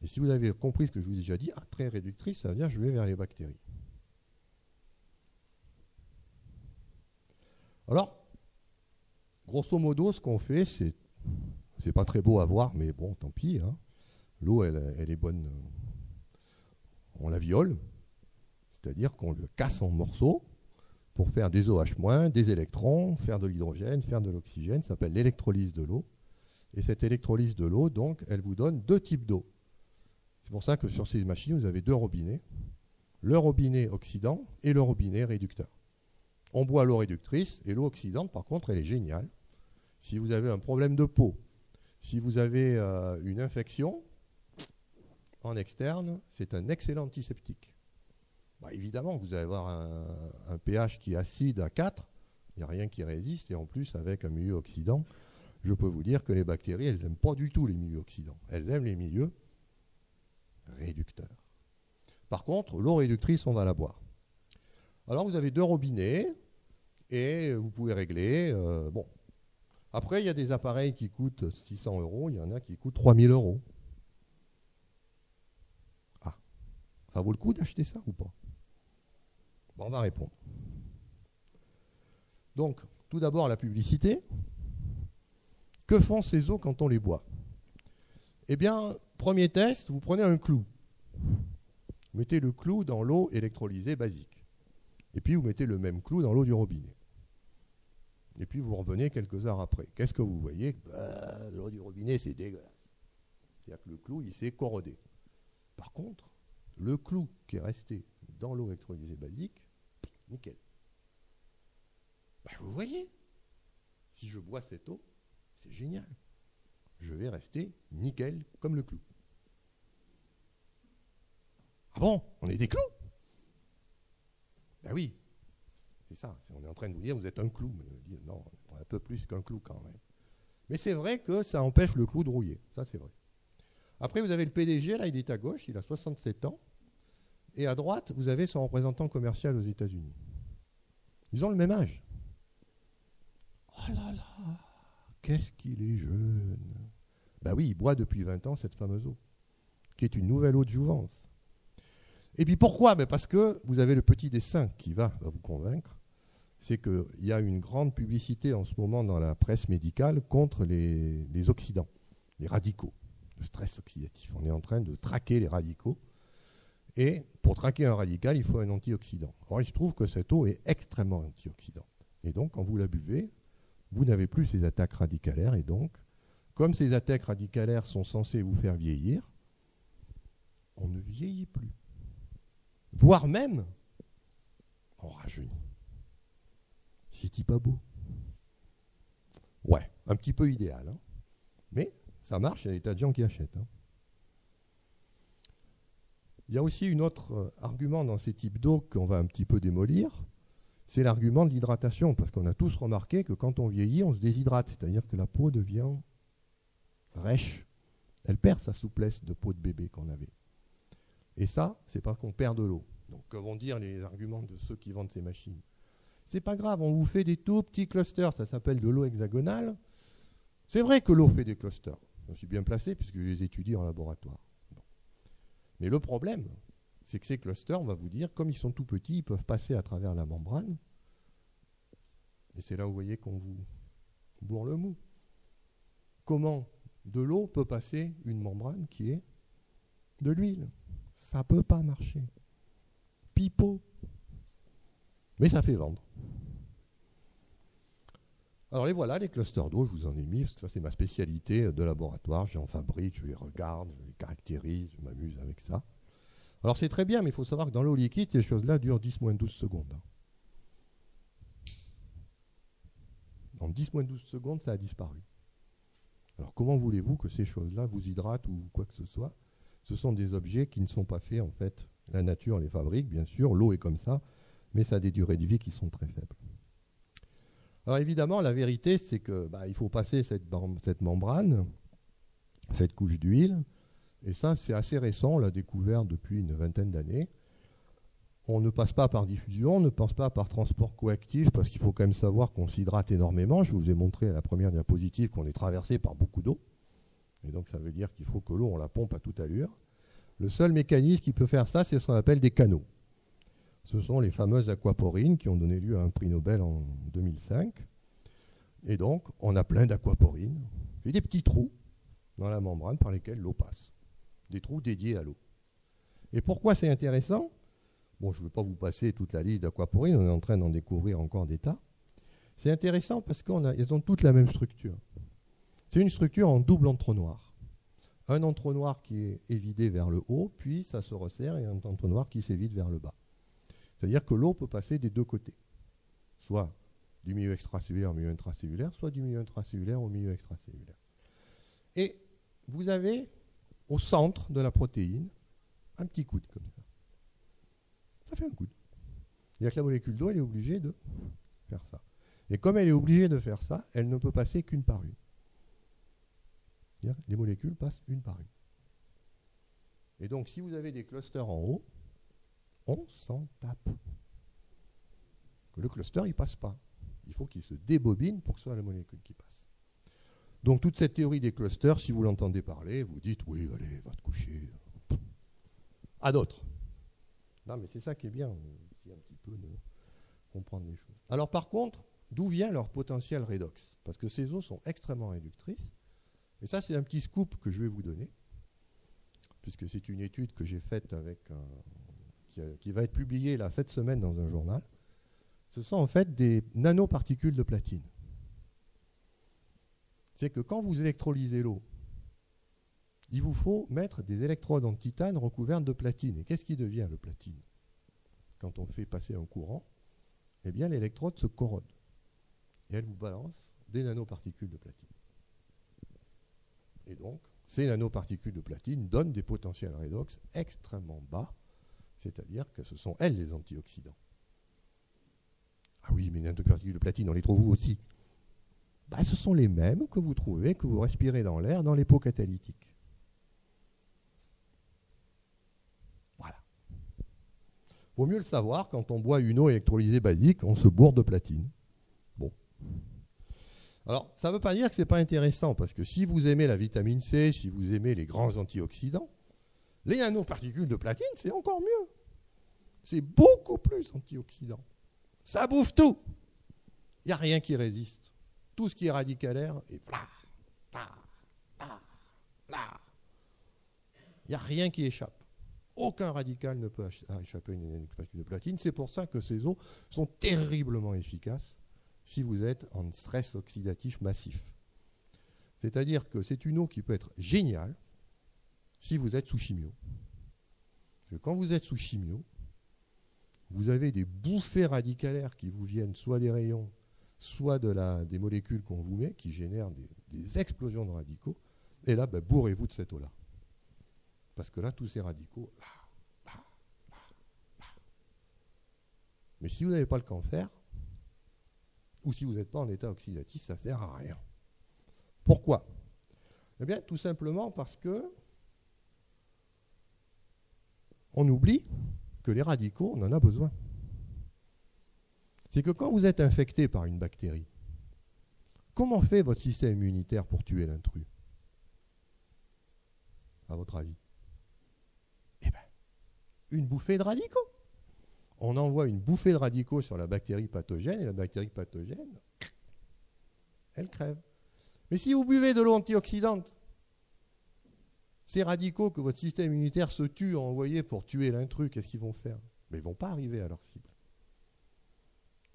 Et si vous avez compris ce que je vous ai déjà dit, très réductrice, ça veut dire que je vais vers les bactéries. Alors, grosso modo, ce qu'on fait, c'est pas très beau à voir, mais bon, tant pis. Hein. L'eau, elle est bonne. On la viole, c'est-à-dire qu'on le casse en morceaux pour faire des OH-, des électrons, faire de l'hydrogène, faire de l'oxygène. Ça s'appelle l'électrolyse de l'eau. Et cette électrolyse de l'eau, donc, elle vous donne deux types d'eau. C'est pour ça que sur ces machines, vous avez deux robinets. Le robinet oxydant et le robinet réducteur. On boit l'eau réductrice et l'eau oxydante, par contre, elle est géniale. Si vous avez un problème de peau, si vous avez une infection en externe, c'est un excellent antiseptique. Bah, évidemment, vous allez avoir un pH qui est acide à 4, il n'y a rien qui résiste, et en plus, avec un milieu oxydant, je peux vous dire que les bactéries, elles n'aiment pas du tout les milieux oxydants. Elles aiment les milieux réducteurs. Par contre, l'eau réductrice, on va la boire. Alors, vous avez deux robinets, et vous pouvez régler. Bon. Après, il y a des appareils qui coûtent 600 €, il y en a qui coûtent 3000 €. Ah, ça vaut le coup d'acheter ça ou pas? Bon, on va répondre. Donc, tout d'abord, la publicité. Que font ces eaux quand on les boit? Eh bien, premier test, vous prenez un clou. Vous mettez le clou dans l'eau électrolysée basique. Et puis, vous mettez le même clou dans l'eau du robinet. Et puis, vous revenez quelques heures après. Qu'est-ce que vous voyez? L'eau du robinet, c'est dégueulasse. C'est-à-dire que le clou, il s'est corrodé. Par contre, le clou qui est resté dans l'eau électrolysée basique, nickel. Vous voyez, si je bois cette eau, c'est génial. Je vais rester nickel comme le clou. Ah bon? On est des clous? Ben oui, c'est ça. On est en train de vous dire, vous êtes un clou. Mais non, on est un peu plus qu'un clou quand même. Mais c'est vrai que ça empêche le clou de rouiller. Ça, c'est vrai. Après, vous avez le PDG, là, il est à gauche, il a 67 ans. Et à droite, vous avez son représentant commercial aux États-Unis. Ils ont le même âge. Oh là là, qu'est-ce qu'il est jeune. Ben oui, il boit depuis 20 ans cette fameuse eau, qui est une nouvelle eau de jouvence. Et puis pourquoi? Ben parce que vous avez le petit dessin qui va vous convaincre. C'est qu'il y a une grande publicité en ce moment dans la presse médicale contre les oxydants, les radicaux, le stress oxydatif. On est en train de traquer les radicaux. Et pour traquer un radical, il faut un antioxydant. Or, il se trouve que cette eau est extrêmement antioxydante. Et donc, quand vous la buvez, vous n'avez plus ces attaques radicalaires. Et donc, comme ces attaques radicalaires sont censées vous faire vieillir, on ne vieillit plus. Voire même, on rajeunit. C'est-il pas beau? Ouais, un petit peu idéal. Hein. Mais ça marche, il y a des tas de gens qui achètent. Hein. Il y a aussi un autre argument dans ces types d'eau qu'on va un petit peu démolir, c'est l'argument de l'hydratation, parce qu'on a tous remarqué que quand on vieillit, on se déshydrate, c'est-à-dire que la peau devient rêche, Elle perd sa souplesse de peau de bébé qu'on avait. Et ça, c'est parce qu'on perd de l'eau. Donc, que vont dire les arguments de ceux qui vendent ces machines? C'est pas grave, on vous fait des tout petits clusters, ça s'appelle de l'eau hexagonale. C'est vrai que l'eau fait des clusters. Je suis bien placé puisque je les étudie en laboratoire. Bon. Mais le problème, c'est que ces clusters, on va vous dire, comme ils sont tout petits, ils peuvent passer à travers la membrane. Et c'est là où vous voyez qu'on vous bourre le mou. Comment de l'eau peut passer une membrane qui est de l'huile? Ça ne peut pas marcher. Pipeau. Mais ça fait vendre. Alors les voilà, les clusters d'eau, je vous en ai mis, parce que ça c'est ma spécialité de laboratoire, j'en fabrique, je les regarde, je les caractérise, je m'amuse avec ça. Alors c'est très bien, mais il faut savoir que dans l'eau liquide, ces choses-là durent 10-12 secondes. En 10-12 secondes, ça a disparu. Alors comment voulez-vous que ces choses-là vous hydratent ou quoi que ce soit? Ce sont des objets qui ne sont pas faits en fait. La nature les fabrique, bien sûr, l'eau est comme ça, mais ça a des durées de vie qui sont très faibles. Alors évidemment, la vérité, c'est que il faut passer cette membrane, cette couche d'huile, et ça, c'est assez récent, on l'a découvert depuis une vingtaine d'années. On ne passe pas par diffusion, on ne passe pas par transport coactif, parce qu'il faut quand même savoir qu'on s'hydrate énormément. Je vous ai montré à la première diapositive qu'on est traversé par beaucoup d'eau, et donc ça veut dire qu'il faut que l'eau, on la pompe à toute allure. Le seul mécanisme qui peut faire ça, c'est ce qu'on appelle des canaux. Ce sont les fameuses aquaporines qui ont donné lieu à un prix Nobel en 2005. Et donc, on a plein d'aquaporines. C'est des petits trous dans la membrane par lesquels l'eau passe. Des trous dédiés à l'eau. Et pourquoi c'est intéressant? Bon, je ne vais pas vous passer toute la liste d'aquaporines, on est en train d'en découvrir encore des tas. C'est intéressant parce qu'elles ont toutes la même structure. C'est une structure en double entonnoir. Un entonnoir qui est évidé vers le haut, puis ça se resserre, et un entonnoir qui s'évite vers le bas. C'est-à-dire que l'eau peut passer des deux côtés, soit du milieu extracellulaire au milieu intracellulaire, soit du milieu intracellulaire au milieu extracellulaire. Et vous avez au centre de la protéine un petit coude comme ça. Ça fait un coude. C'est-à-dire que la molécule d'eau, elle est obligée de faire ça. Et comme elle est obligée de faire ça, elle ne peut passer qu'une par une. C'est-à-dire que les molécules passent une par une. Et donc, si vous avez des clusters en haut, on s'en tape. Le cluster, il ne passe pas. Il faut qu'il se débobine pour que ce soit la molécule qui passe. Donc toute cette théorie des clusters, si vous l'entendez parler, vous dites « oui, allez, va te coucher ». À d'autres. Non, mais c'est ça qui est bien, ici un petit peu de comprendre les choses. Alors par contre, d'où vient leur potentiel redox? Parce que ces eaux sont extrêmement réductrices. Et ça, c'est un petit scoop que je vais vous donner, puisque c'est une étude que j'ai faite avec qui va être publiée là, cette semaine dans un journal. Ce sont en fait des nanoparticules de platine. C'est que quand vous électrolysez l'eau, il vous faut mettre des électrodes en titane recouvertes de platine. Et qu'est-ce qui devient le platine? Quand on fait passer un courant, eh bien l'électrode se corrode. Et elle vous balance des nanoparticules de platine. Et donc, ces nanoparticules de platine donnent des potentiels redox extrêmement bas, c'est-à-dire que ce sont elles les antioxydants. Ah oui, mais les nanoparticules de platine, on les trouve où aussi? Ce sont les mêmes que vous trouvez, que vous respirez dans l'air, dans les pots catalytiques. Voilà. Vaut mieux le savoir, quand on boit une eau électrolysée basique, on se bourre de platine. Bon. Alors, ça ne veut pas dire que ce n'est pas intéressant, parce que si vous aimez la vitamine C, si vous aimez les grands antioxydants, les nanoparticules de platine, c'est encore mieux. C'est beaucoup plus antioxydant. Ça bouffe tout. Il n'y a rien qui résiste. Tout ce qui est radicalaire est bla, bla, bla, bla. Il n'y a rien qui échappe. Aucun radical ne peut échapper à une nanoparticule de platine. C'est pour ça que ces eaux sont terriblement efficaces si vous êtes en stress oxydatif massif. C'est-à-dire que c'est une eau qui peut être géniale si vous êtes sous chimio. Parce que quand vous êtes sous chimio, vous avez des bouffées radicalaires qui vous viennent soit des rayons, soit des molécules qu'on vous met, qui génèrent des explosions de radicaux. Et là, bourrez-vous de cette eau-là. Parce que là, tous ces radicaux... Mais si vous n'avez pas le cancer, ou si vous n'êtes pas en état oxydatif, ça ne sert à rien. Pourquoi? Eh bien, tout simplement parce que on oublie que les radicaux, on en a besoin. C'est que quand vous êtes infecté par une bactérie, comment fait votre système immunitaire pour tuer l'intrus? À votre avis? Eh bien, une bouffée de radicaux. On envoie une bouffée de radicaux sur la bactérie pathogène, et la bactérie pathogène, elle crève. Mais si vous buvez de l'eau antioxydante, ces radicaux que votre système immunitaire se tue à envoyer pour tuer l'intrus, qu'est-ce qu'ils vont faire? Mais ils ne vont pas arriver à leur cible.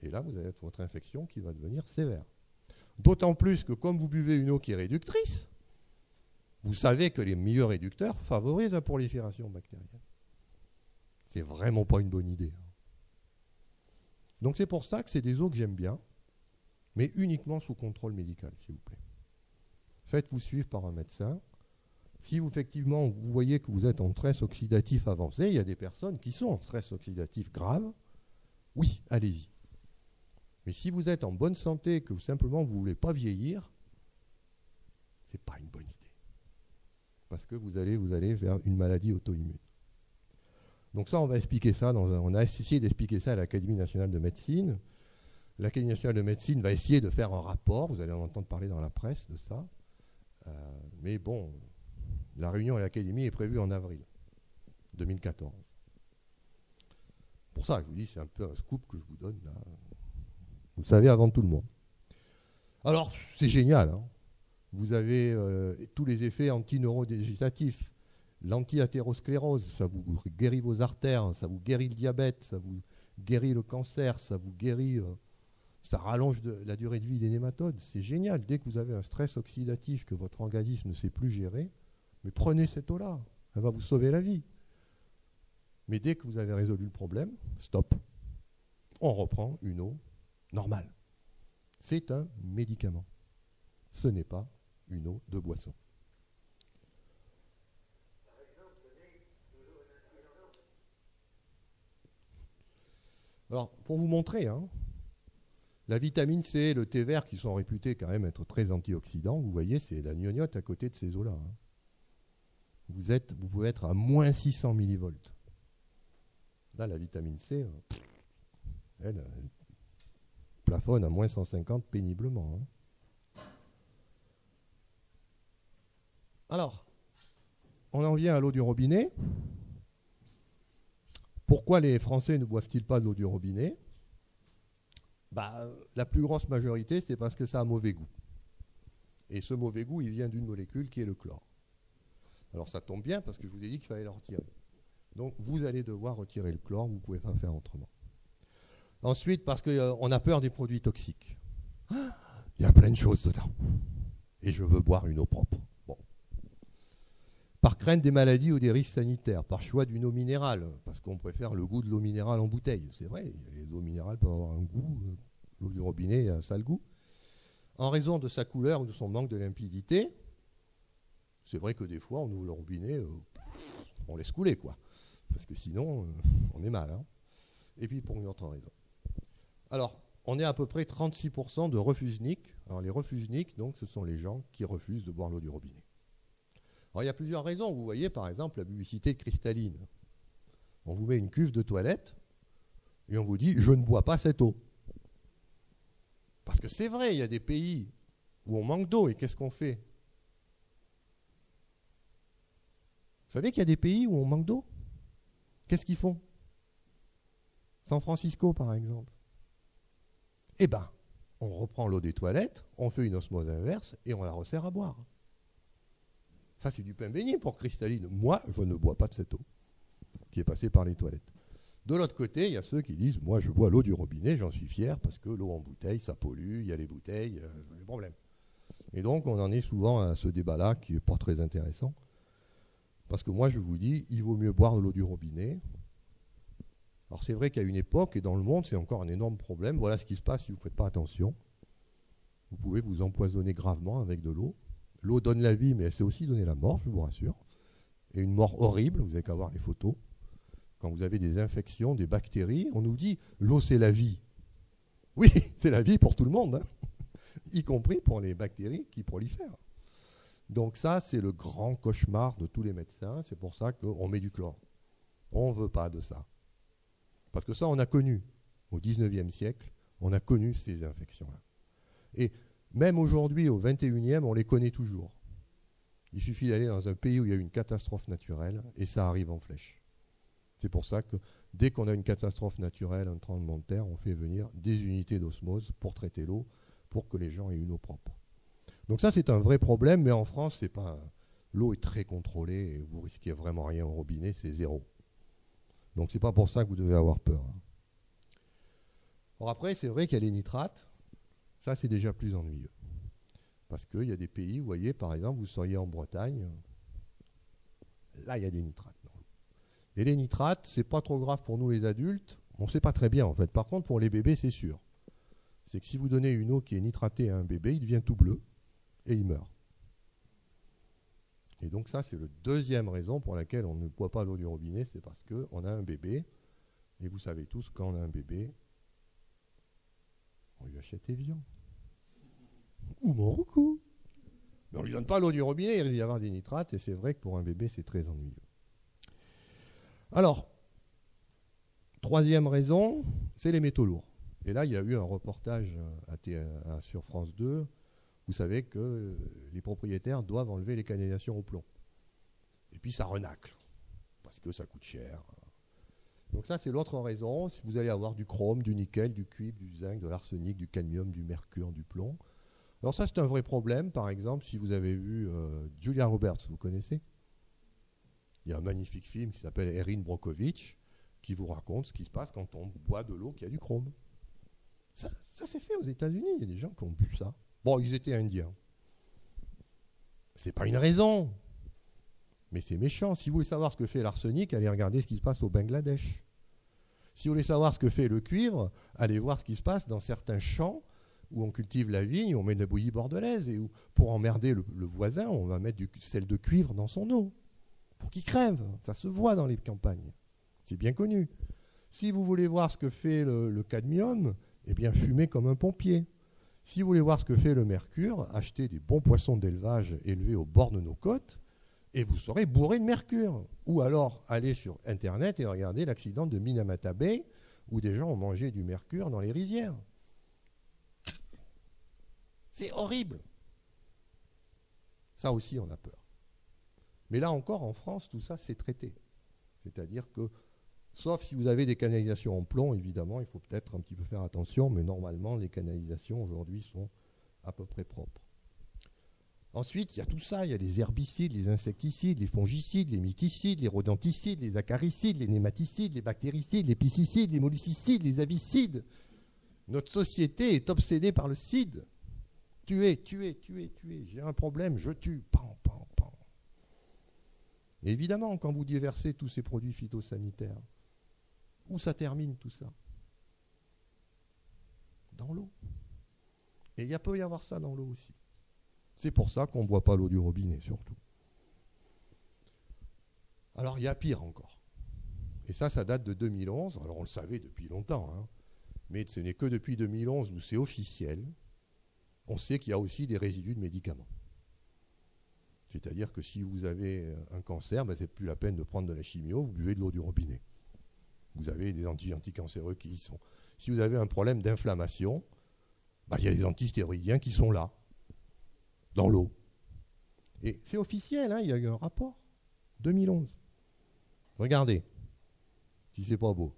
Et là, vous avez votre infection qui va devenir sévère. D'autant plus que comme vous buvez une eau qui est réductrice, vous savez que les milieux réducteurs favorisent la prolifération bactérienne. C'est vraiment pas une bonne idée. Donc c'est pour ça que c'est des eaux que j'aime bien, mais uniquement sous contrôle médical, s'il vous plaît. Faites-vous suivre par un médecin. Si vous, effectivement vous voyez que vous êtes en stress oxydatif avancé, il y a des personnes qui sont en stress oxydatif grave, oui, allez-y. Mais si vous êtes en bonne santé et que simplement vous ne voulez pas vieillir, ce n'est pas une bonne idée. Parce que vous allez vers une maladie auto-immune. Donc ça, on va expliquer ça. On a essayé d'expliquer ça à l'Académie nationale de médecine. L'Académie nationale de médecine va essayer de faire un rapport. Vous allez en entendre parler dans la presse de ça. Mais bon, la réunion à l'Académie est prévue en avril 2014. Pour ça, je vous dis, c'est un peu un scoop que je vous donne là. Vous le savez avant tout le monde. Alors, c'est génial. Hein. Vous avez tous les effets anti-neurodégénératifs. L'anti-athérosclérose, ça vous guérit vos artères, ça vous guérit le diabète, ça vous guérit le cancer, ça vous guérit, ça rallonge la durée de vie des nématodes. C'est génial. Dès que vous avez un stress oxydatif que votre organisme ne sait plus gérer, mais prenez cette eau-là. Elle va vous sauver la vie. Mais dès que vous avez résolu le problème, stop. On reprend une eau normale. C'est un médicament. Ce n'est pas une eau de boisson. Alors, pour vous montrer, hein, la vitamine C et le thé vert, qui sont réputés quand même être très antioxydants, vous voyez, c'est la gnognotte à côté de ces eaux-là. Hein. Vous pouvez être à moins 600 millivolts. Là, la vitamine C, elle plafonne à moins 150 péniblement. Hein. Alors, on en vient à l'eau du robinet. Pourquoi les Français ne boivent-ils pas de l'eau du robinet? La plus grosse majorité, c'est parce que ça a mauvais goût. Et ce mauvais goût, il vient d'une molécule qui est le chlore. Alors ça tombe bien parce que je vous ai dit qu'il fallait le retirer. Donc vous allez devoir retirer le chlore, vous ne pouvez pas faire autrement. Ensuite, parce qu'on a peur des produits toxiques. Il y a plein de choses dedans. Et je veux boire une eau propre. Bon. Par crainte des maladies ou des risques sanitaires, par choix d'une eau minérale, parce qu'on préfère le goût de l'eau minérale en bouteille. C'est vrai, les eaux minérales peuvent avoir un goût, l'eau du robinet a un sale goût. En raison de sa couleur ou de son manque de limpidité, c'est vrai que des fois, on ouvre le robinet, on laisse couler, quoi. Parce que sinon, on est mal. Hein. Et puis pour une autre raison. Alors, on est à peu près 36% de refusniques. Alors les refusniques, donc, ce sont les gens qui refusent de boire l'eau du robinet. Alors il y a plusieurs raisons. Vous voyez par exemple la publicité cristalline. On vous met une cuve de toilette et on vous dit « je ne bois pas cette eau ». Parce que c'est vrai, il y a des pays où on manque d'eau et qu'est-ce qu'on fait? Vous savez qu'il y a des pays où on manque d'eau? Qu'est-ce qu'ils font? San Francisco par exemple. Eh bien, on reprend l'eau des toilettes, on fait une osmose inverse et on la resserre à boire. Ça, c'est du pain béni pour cristalline. Moi, je ne bois pas de cette eau qui est passée par les toilettes. De l'autre côté, il y a ceux qui disent « moi, je bois l'eau du robinet, j'en suis fier, parce que l'eau en bouteille, ça pollue, il y a les bouteilles, des problèmes. » Et donc, on en est souvent à ce débat-là qui n'est pas très intéressant. Parce que moi, je vous dis, il vaut mieux boire de l'eau du robinet. Alors, c'est vrai qu'à une époque, et dans le monde, c'est encore un énorme problème. Voilà ce qui se passe si vous ne faites pas attention. Vous pouvez vous empoisonner gravement avec de l'eau. L'eau donne la vie, mais elle sait aussi donner la mort, je vous rassure. Et une mort horrible, vous n'avez qu'à voir les photos. Quand vous avez des infections, des bactéries, on nous dit « l'eau, c'est la vie ». Oui, c'est la vie pour tout le monde, hein, y compris pour les bactéries qui prolifèrent. Donc ça, c'est le grand cauchemar de tous les médecins. C'est pour ça qu'on met du chlore. On ne veut pas de ça. Parce que ça, on a connu. Au 19e siècle, on a connu ces infections-là. Et même aujourd'hui, au 21e, on les connaît toujours. Il suffit d'aller dans un pays où il y a eu une catastrophe naturelle et ça arrive en flèche. C'est pour ça que dès qu'on a une catastrophe naturelle, un tremblement de terre, on fait venir des unités d'osmose pour traiter l'eau, pour que les gens aient une eau propre. Donc ça, c'est un vrai problème, mais en France, c'est pas. L'eau est très contrôlée et vous risquez vraiment rien au robinet, c'est zéro. Donc c'est pas pour ça que vous devez avoir peur. Alors après, c'est vrai qu'il y a les nitrates. Ça, c'est déjà plus ennuyeux. Parce qu'il y a des pays, vous voyez, par exemple, vous seriez en Bretagne, là, il y a des nitrates dans l'eau. Et les nitrates, c'est pas trop grave pour nous les adultes. On ne sait pas très bien, en fait. Par contre, pour les bébés, c'est sûr. C'est que si vous donnez une eau qui est nitratée à un bébé, il devient tout bleu et il meurt. Et donc ça, c'est la deuxième raison pour laquelle on ne boit pas l'eau du robinet, c'est parce qu'on a un bébé. Et vous savez tous, quand on a un bébé, on lui achète Evian. Ou Monroucou. Mais on ne lui donne pas l'eau du robinet, il risque d'y avoir des nitrates, et c'est vrai que pour un bébé, c'est très ennuyeux. Alors, troisième raison, c'est les métaux lourds. Et là, il y a eu un reportage sur France 2. Vous savez que les propriétaires doivent enlever les canalisations au plomb. Et puis ça renacle, parce que ça coûte cher. Donc ça, c'est l'autre raison. Si vous allez avoir du chrome, du nickel, du cuivre, du zinc, de l'arsenic, du cadmium, du mercure, du plomb. Alors ça, c'est un vrai problème. Par exemple, si vous avez vu Julia Roberts, vous connaissez ? Il y a un magnifique film qui s'appelle Erin Brockovich, qui vous raconte ce qui se passe quand on boit de l'eau qui a du chrome. Ça s'est fait aux États-Unis. Il y a des gens qui ont bu ça. Bon, ils étaient indiens. C'est pas une raison. Mais c'est méchant. Si vous voulez savoir ce que fait l'arsenic, allez regarder ce qui se passe au Bangladesh. Si vous voulez savoir ce que fait le cuivre, allez voir ce qui se passe dans certains champs où on cultive la vigne, où on met de la bouillie bordelaise et où, pour emmerder le voisin, on va mettre du sel de cuivre dans son eau pour qu'il crève. Ça se voit dans les campagnes. C'est bien connu. Si vous voulez voir ce que fait le cadmium, eh bien fumez comme un pompier. Si vous voulez voir ce que fait le mercure, achetez des bons poissons d'élevage élevés au bord de nos côtes et vous serez bourré de mercure. Ou alors allez sur Internet et regardez l'accident de Minamata Bay où des gens ont mangé du mercure dans les rizières. C'est horrible. Ça aussi, on a peur. Mais là encore, en France, tout ça, c'est traité. C'est-à-dire que, sauf si vous avez des canalisations en plomb, évidemment, il faut peut-être un petit peu faire attention, mais normalement, les canalisations aujourd'hui sont à peu près propres. Ensuite, il y a tout ça, il y a les herbicides, les insecticides, les fongicides, les mycicides, les rodenticides, les acaricides, les nématicides, les bactéricides, les pesticides, les molluscicides, les avicides. Notre société est obsédée par le cide. Tuer. J'ai un problème, je tue. Pan. Et évidemment, quand vous déversez tous ces produits phytosanitaires, où ça termine tout ça ? Dans l'eau. Et il peut y avoir ça dans l'eau aussi. C'est pour ça qu'on ne boit pas l'eau du robinet, surtout. Alors, il y a pire encore. Et ça date de 2011. Alors, on le savait depuis longtemps, hein. Mais ce n'est que depuis 2011 où c'est officiel. On sait qu'il y a aussi des résidus de médicaments. C'est-à-dire que si vous avez un cancer, ce n'est plus la peine de prendre de la chimio, vous buvez de l'eau du robinet. Vous avez des anticancéreux qui y sont. Si vous avez un problème d'inflammation, il y a des antistéroïdiens qui sont là, dans l'eau. Et c'est officiel, hein, il y a eu un rapport, 2011. Regardez, si c'est pas beau.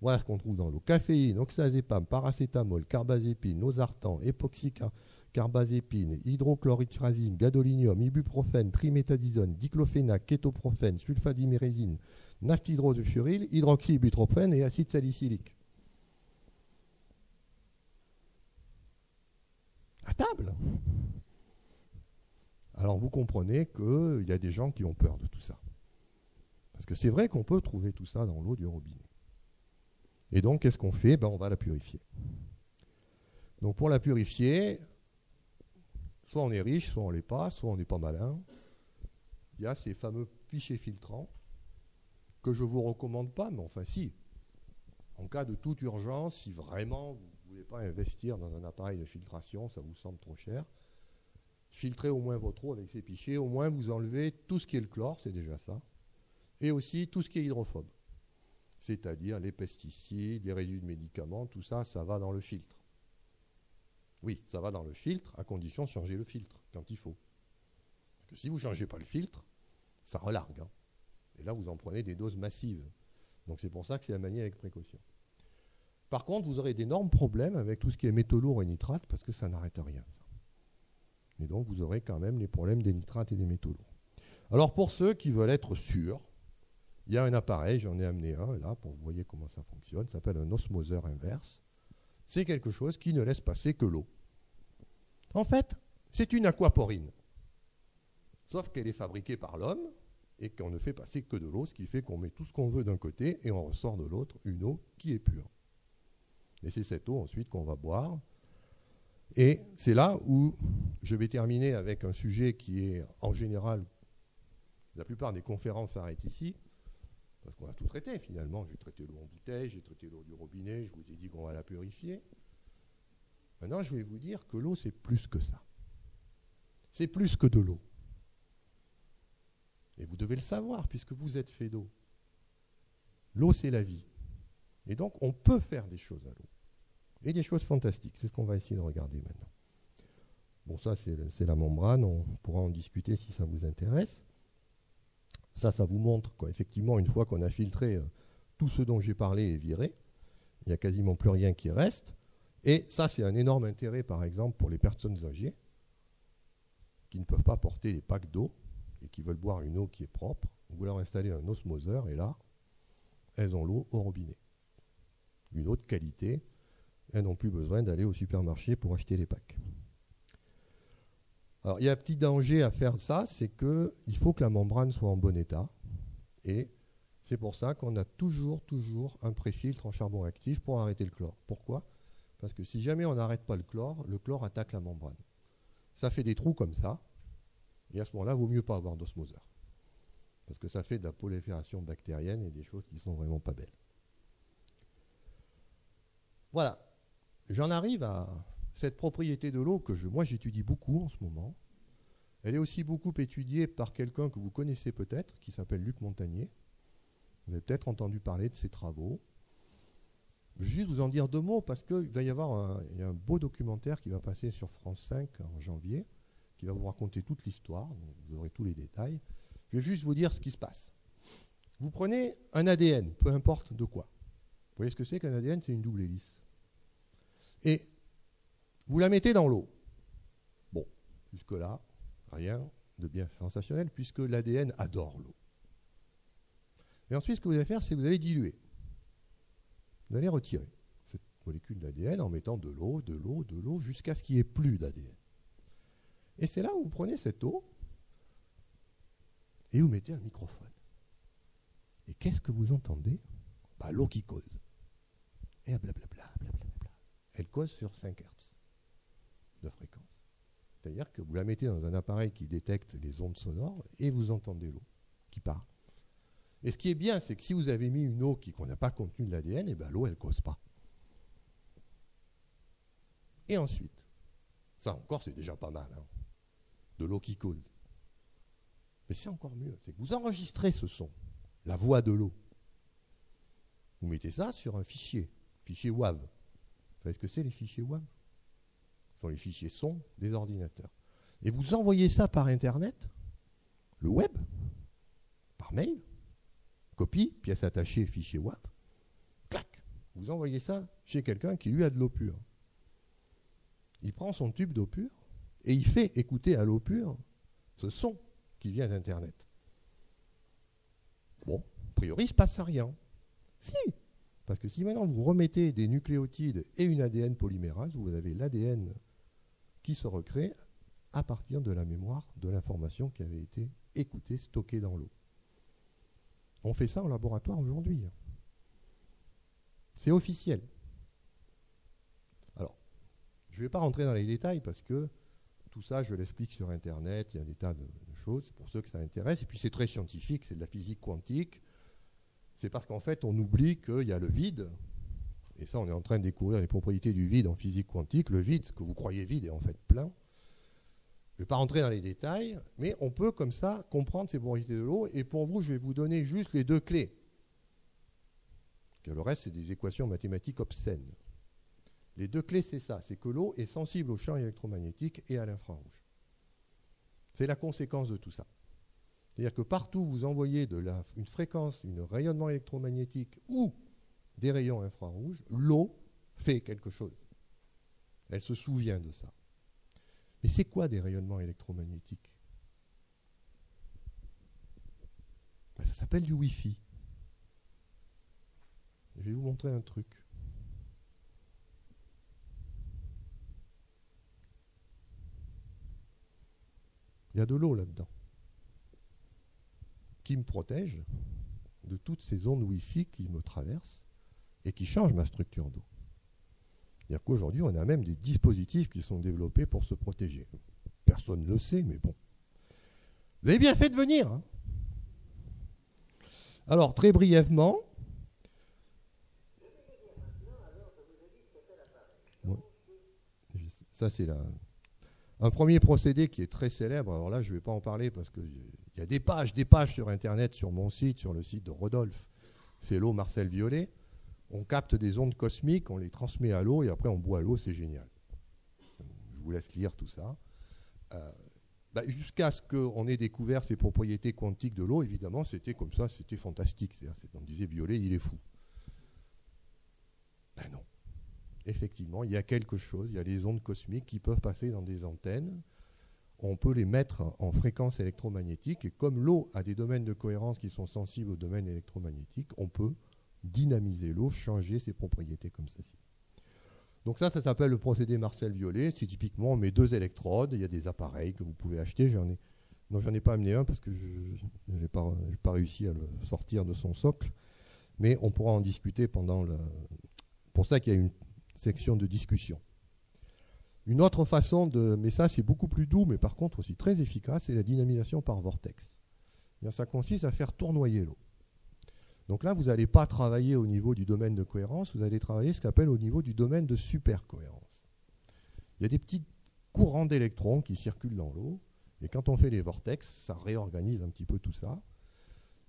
Voilà ce qu'on trouve dans l'eau. Caféine, oxazépam, paracétamol, carbazépine, nosartan, époxycarbazépine, hydrochlorothiazine, gadolinium, ibuprofène, triméthadisone, diclofénac, kétoprophène, sulfadimérésine, naphthydrofuryl, hydroxybutyrophène et acide salicylique. À table. Alors vous comprenez qu'il y a des gens qui ont peur de tout ça. Parce que c'est vrai qu'on peut trouver tout ça dans l'eau du robinet. Et donc, qu'est-ce qu'on fait ? On va la purifier. Donc, pour la purifier, soit on est riche, soit on ne l'est pas, soit on n'est pas malin. Il y a ces fameux pichets filtrants que je ne vous recommande pas, mais enfin si. En cas de toute urgence, si vraiment vous ne voulez pas investir dans un appareil de filtration, ça vous semble trop cher, filtrez au moins votre eau avec ces pichets, au moins vous enlevez tout ce qui est le chlore, c'est déjà ça, et aussi tout ce qui est hydrophobe, c'est-à-dire les pesticides, les résidus de médicaments, tout ça, ça va dans le filtre. Oui, ça va dans le filtre, à condition de changer le filtre quand il faut. Parce que si vous ne changez pas le filtre, ça relargue. Hein. Et là, vous en prenez des doses massives. Donc c'est pour ça que c'est à manier avec précaution. Par contre, vous aurez d'énormes problèmes avec tout ce qui est métaux lourds et nitrates, parce que ça n'arrête rien. Ça. Et donc vous aurez quand même les problèmes des nitrates et des métaux lourds. Alors pour ceux qui veulent être sûrs, il y a un appareil, j'en ai amené un là, pour que vous voyez comment ça fonctionne, ça s'appelle un osmoseur inverse. C'est quelque chose qui ne laisse passer que l'eau. En fait, c'est une aquaporine. Sauf qu'elle est fabriquée par l'homme et qu'on ne fait passer que de l'eau, ce qui fait qu'on met tout ce qu'on veut d'un côté et on ressort de l'autre une eau qui est pure. Et c'est cette eau ensuite qu'on va boire. Et c'est là où je vais terminer avec un sujet qui est en général, la plupart des conférences s'arrêtent ici, parce qu'on a tout traité finalement. J'ai traité l'eau en bouteille, j'ai traité l'eau du robinet, je vous ai dit qu'on va la purifier. Maintenant, je vais vous dire que l'eau, c'est plus que ça. C'est plus que de l'eau. Et vous devez le savoir, puisque vous êtes fait d'eau. L'eau, c'est la vie. Et donc, on peut faire des choses à l'eau. Et des choses fantastiques. C'est ce qu'on va essayer de regarder maintenant. Bon, ça, c'est la membrane. On pourra en discuter si ça vous intéresse. Ça vous montre qu'effectivement, une fois qu'on a filtré tout ce dont j'ai parlé est viré, il n'y a quasiment plus rien qui reste. Et ça, c'est un énorme intérêt, par exemple, pour les personnes âgées qui ne peuvent pas porter les packs d'eau et qui veulent boire une eau qui est propre. Vous leur installez un osmoseur et là, elles ont l'eau au robinet. Une eau de qualité. Elles n'ont plus besoin d'aller au supermarché pour acheter les packs. Alors, il y a un petit danger à faire ça, c'est qu'il faut que la membrane soit en bon état. Et c'est pour ça qu'on a toujours un préfiltre en charbon actif pour arrêter le chlore. Pourquoi ? Parce que si jamais on n'arrête pas le chlore attaque la membrane. Ça fait des trous comme ça. Et à ce moment-là, il vaut mieux pas avoir d'osmoseur. Parce que ça fait de la prolifération bactérienne et des choses qui sont vraiment pas belles. Voilà. J'en arrive à cette propriété de l'eau que moi j'étudie beaucoup en ce moment. Elle est aussi beaucoup étudiée par quelqu'un que vous connaissez peut-être, qui s'appelle Luc Montagnier. Vous avez peut-être entendu parler de ses travaux. Je vais juste vous en dire deux mots parce qu'il va y avoir un beau documentaire qui va passer sur France 5 en janvier, qui va vous raconter toute l'histoire, vous aurez tous les détails. Je vais juste vous dire ce qui se passe. Vous prenez un ADN, peu importe de quoi. Vous voyez ce que c'est qu'un ADN ? C'est une double hélice. Et vous la mettez dans l'eau. Bon, jusque-là, rien de bien sensationnel, puisque l'ADN adore l'eau. Et ensuite, ce que vous allez faire, c'est que vous allez diluer. Vous allez retirer cette molécule d'ADN en mettant de l'eau, jusqu'à ce qu'il n'y ait plus d'ADN. Et c'est là où vous prenez cette eau et vous mettez un microphone. Et qu'est-ce que vous entendez ? L'eau qui cause. Et blablabla. Elle cause sur 5 Hz de fréquence. C'est-à-dire que vous la mettez dans un appareil qui détecte les ondes sonores et vous entendez l'eau qui parle. Et ce qui est bien, c'est que si vous avez mis une eau qu'on n'a pas contenu de l'ADN, l'eau, elle ne cause pas. Et ensuite, ça encore, c'est déjà pas mal, hein, de l'eau qui cause. Mais c'est encore mieux, c'est que vous enregistrez ce son, la voix de l'eau. Vous mettez ça sur un fichier WAV. Vous savez ce que c'est les fichiers WAV ? Ce sont les fichiers son des ordinateurs. Et vous envoyez ça par Internet, le web, par mail, copie, pièce attachée, fichier WAV, clac, vous envoyez ça chez quelqu'un qui lui a de l'eau pure. Il prend son tube d'eau pure et il fait écouter à l'eau pure ce son qui vient d'Internet. Bon, a priori, il ne se passe rien. Si, parce que si maintenant vous remettez des nucléotides et une ADN polymérase, vous avez l'ADN qui se recrée à partir de la mémoire de l'information qui avait été écoutée, stockée dans l'eau. On fait ça en laboratoire aujourd'hui. C'est officiel. Alors, je ne vais pas rentrer dans les détails parce que tout ça, je l'explique sur Internet, il y a des tas de choses, pour ceux que ça intéresse. Et puis c'est très scientifique, c'est de la physique quantique. C'est parce qu'en fait, on oublie qu'il y a le vide. Et ça, on est en train de découvrir les propriétés du vide en physique quantique. Le vide, ce que vous croyez vide, est en fait plein. Je ne vais pas rentrer dans les détails, mais on peut comme ça comprendre ces propriétés de l'eau. Et pour vous, je vais vous donner juste les deux clés. Parce que le reste, c'est des équations mathématiques obscènes. Les deux clés, c'est ça. C'est que l'eau est sensible au champ électromagnétique et à l'infrarouge. C'est la conséquence de tout ça. C'est-à-dire que partout où vous envoyez une fréquence, un rayonnement électromagnétique ou des rayons infrarouges, l'eau fait quelque chose. Elle se souvient de ça. Mais c'est quoi des rayonnements électromagnétiques? Ben, ça s'appelle du Wi-Fi. Je vais vous montrer un truc. Il y a de l'eau là-dedans qui me protège de toutes ces ondes Wi-Fi qui me traversent et qui changent ma structure d'eau. C'est-à-dire qu'aujourd'hui, on a même des dispositifs qui sont développés pour se protéger. Personne ne le sait, mais bon. Vous avez bien fait de venir. Hein. Alors, très brièvement. Ouais. Ça, c'est un premier procédé qui est très célèbre. Alors là, je ne vais pas en parler parce qu'il y a des pages sur Internet, sur mon site, sur le site de Rodolphe. C'est l'eau Marcel Violet. On capte des ondes cosmiques, on les transmet à l'eau et après on boit l'eau, c'est génial. Je vous laisse lire tout ça. Jusqu'à ce qu'on ait découvert ces propriétés quantiques de l'eau, évidemment, c'était comme ça, c'était fantastique. On disait Violet, il est fou. Ben non. Effectivement, il y a quelque chose, il y a les ondes cosmiques qui peuvent passer dans des antennes. On peut les mettre en fréquence électromagnétique et comme l'eau a des domaines de cohérence qui sont sensibles au domaine électromagnétique, on peut dynamiser l'eau, changer ses propriétés comme ceci. Donc ça s'appelle le procédé Marcel Violet. C'est typiquement, on met deux électrodes, il y a des appareils que vous pouvez acheter. J'en ai pas amené un parce que je n'ai pas réussi à le sortir de son socle. Mais on pourra en discuter pour ça qu'il y a une section de discussion. Une autre façon mais ça c'est beaucoup plus doux, mais par contre aussi très efficace, c'est la dynamisation par vortex. Ça consiste à faire tournoyer l'eau. Donc là, vous n'allez pas travailler au niveau du domaine de cohérence, vous allez travailler ce qu'on appelle au niveau du domaine de supercohérence. Il y a des petits courants d'électrons qui circulent dans l'eau, et quand on fait les vortex, ça réorganise un petit peu tout ça.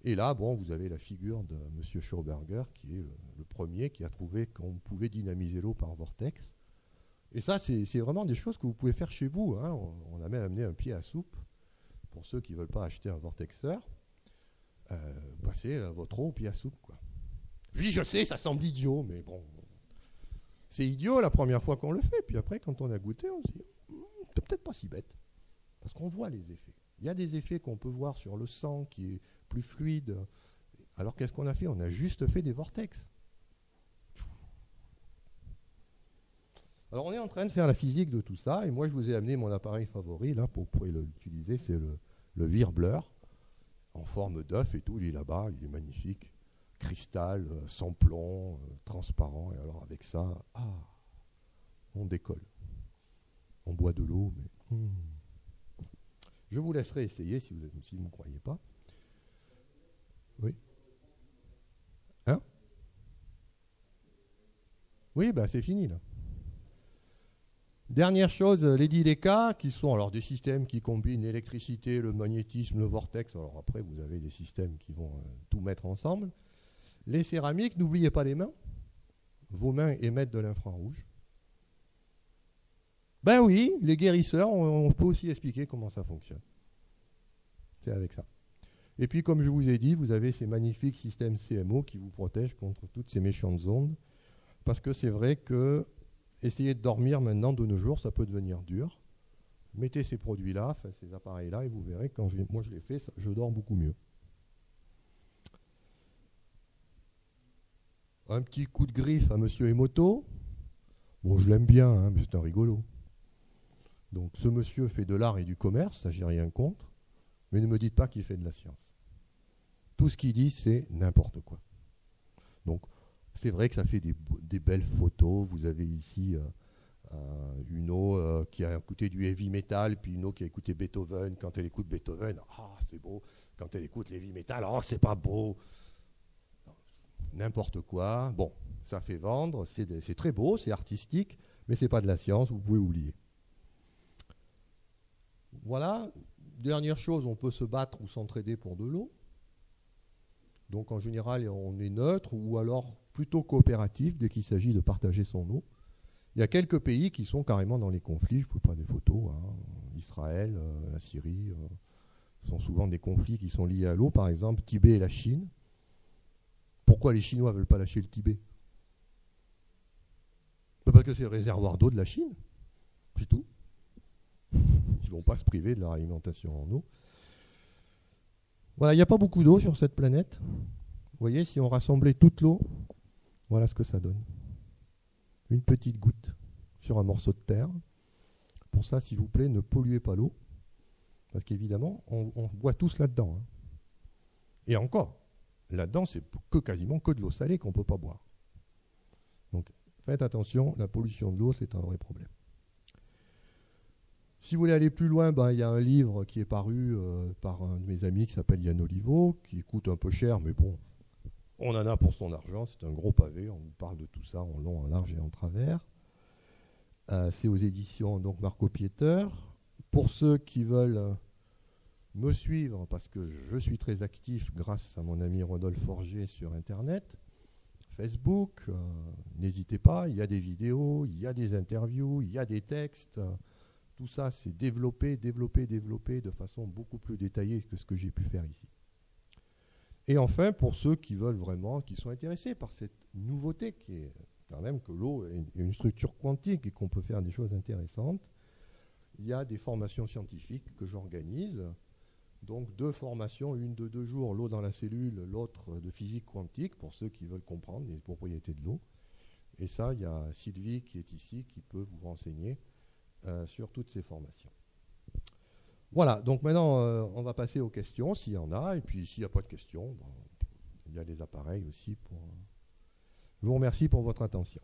Et là, vous avez la figure de M. Schauberger, qui est le premier qui a trouvé qu'on pouvait dynamiser l'eau par vortex. Et ça, c'est vraiment des choses que vous pouvez faire chez vous. Hein. On a même amené un pied à soupe, pour ceux qui ne veulent pas acheter un vortexeur. Passez votre eau au pied à soupe, quoi. Oui, je sais, ça semble idiot, mais bon. C'est idiot la première fois qu'on le fait, puis après, quand on a goûté, on se dit, c'est peut-être pas si bête. Parce qu'on voit les effets. Il y a des effets qu'on peut voir sur le sang qui est plus fluide. Alors qu'est-ce qu'on a fait? On a juste fait des vortex. Alors on est en train de faire la physique de tout ça, et moi je vous ai amené mon appareil favori, là, pour pouvoir l'utiliser, c'est le Wirbler. En forme d'œuf et tout, il est là-bas, il est magnifique. Cristal, sans plomb, transparent. Et alors avec ça, on décolle. On boit de l'eau, mais... Je vous laisserai essayer si vous ne me croyez pas. Oui. Hein? Oui, c'est fini là. Dernière chose, les DILECA, qui sont alors des systèmes qui combinent l'électricité, le magnétisme, le vortex. Alors après, vous avez des systèmes qui vont tout mettre ensemble. Les céramiques, n'oubliez pas les mains. Vos mains émettent de l'infrarouge. Ben oui, les guérisseurs, on peut aussi expliquer comment ça fonctionne. C'est avec ça. Et puis, comme je vous ai dit, vous avez ces magnifiques systèmes CMO qui vous protègent contre toutes ces méchantes ondes. Parce que c'est vrai que essayer de dormir maintenant, de nos jours, ça peut devenir dur. Mettez ces produits-là, ces appareils-là, et vous verrez, moi je l'ai fait, je dors beaucoup mieux. Un petit coup de griffe à Monsieur Emoto. Bon, je l'aime bien, hein, mais c'est un rigolo. Donc ce monsieur fait de l'art et du commerce, ça j'ai rien contre, mais ne me dites pas qu'il fait de la science. Tout ce qu'il dit, c'est n'importe quoi. Donc, c'est vrai que ça fait des belles photos. Vous avez ici une eau qui a écouté du heavy metal, puis une eau qui a écouté Beethoven. Quand elle écoute Beethoven, c'est beau. Quand elle écoute l'heavy metal, c'est pas beau. N'importe quoi. Bon, ça fait vendre, c'est très beau, c'est artistique, mais c'est pas de la science, vous pouvez oublier. Voilà. Dernière chose, on peut se battre ou s'entraider pour de l'eau. Donc en général, on est neutre ou alors plutôt coopératif dès qu'il s'agit de partager son eau. Il y a quelques pays qui sont carrément dans les conflits. Je vous prends des photos. Israël, la Syrie, sont souvent des conflits qui sont liés à l'eau. Par exemple, Tibet et la Chine. Pourquoi les Chinois ne veulent pas lâcher le Tibet? Parce que c'est le réservoir d'eau de la Chine. C'est tout. Ils ne vont pas se priver de leur alimentation en eau. Voilà, il n'y a pas beaucoup d'eau sur cette planète. Vous voyez, si on rassemblait toute l'eau, voilà ce que ça donne. Une petite goutte sur un morceau de terre. Pour ça, s'il vous plaît, ne polluez pas l'eau. Parce qu'évidemment, on boit tous là-dedans. Et encore, là-dedans, c'est quasiment que de l'eau salée qu'on ne peut pas boire. Donc, faites attention, la pollution de l'eau, c'est un vrai problème. Si vous voulez aller plus loin, il y a un livre qui est paru par un de mes amis qui s'appelle Yann Oliveau, qui coûte un peu cher, mais bon, on en a pour son argent. C'est un gros pavé, on vous parle de tout ça en long, en large et en travers. C'est aux éditions donc Marco Pieter. Pour ceux qui veulent me suivre, parce que je suis très actif grâce à mon ami Rodolphe Forger sur Internet, Facebook, n'hésitez pas, il y a des vidéos, il y a des interviews, il y a des textes. Tout ça, c'est développé de façon beaucoup plus détaillée que ce que j'ai pu faire ici. Et enfin, pour ceux qui veulent vraiment, qui sont intéressés par cette nouveauté qui est quand même que l'eau est une structure quantique et qu'on peut faire des choses intéressantes, il y a des formations scientifiques que j'organise. Donc 2 formations, une de 2 jours, l'eau dans la cellule, l'autre de physique quantique, pour ceux qui veulent comprendre les propriétés de l'eau. Et ça, il y a Sylvie qui est ici, qui peut vous renseigner sur toutes ces formations. Voilà, donc maintenant, on va passer aux questions, s'il y en a. Et puis, s'il n'y a pas de questions, il y a les appareils aussi. Je vous remercie pour votre attention.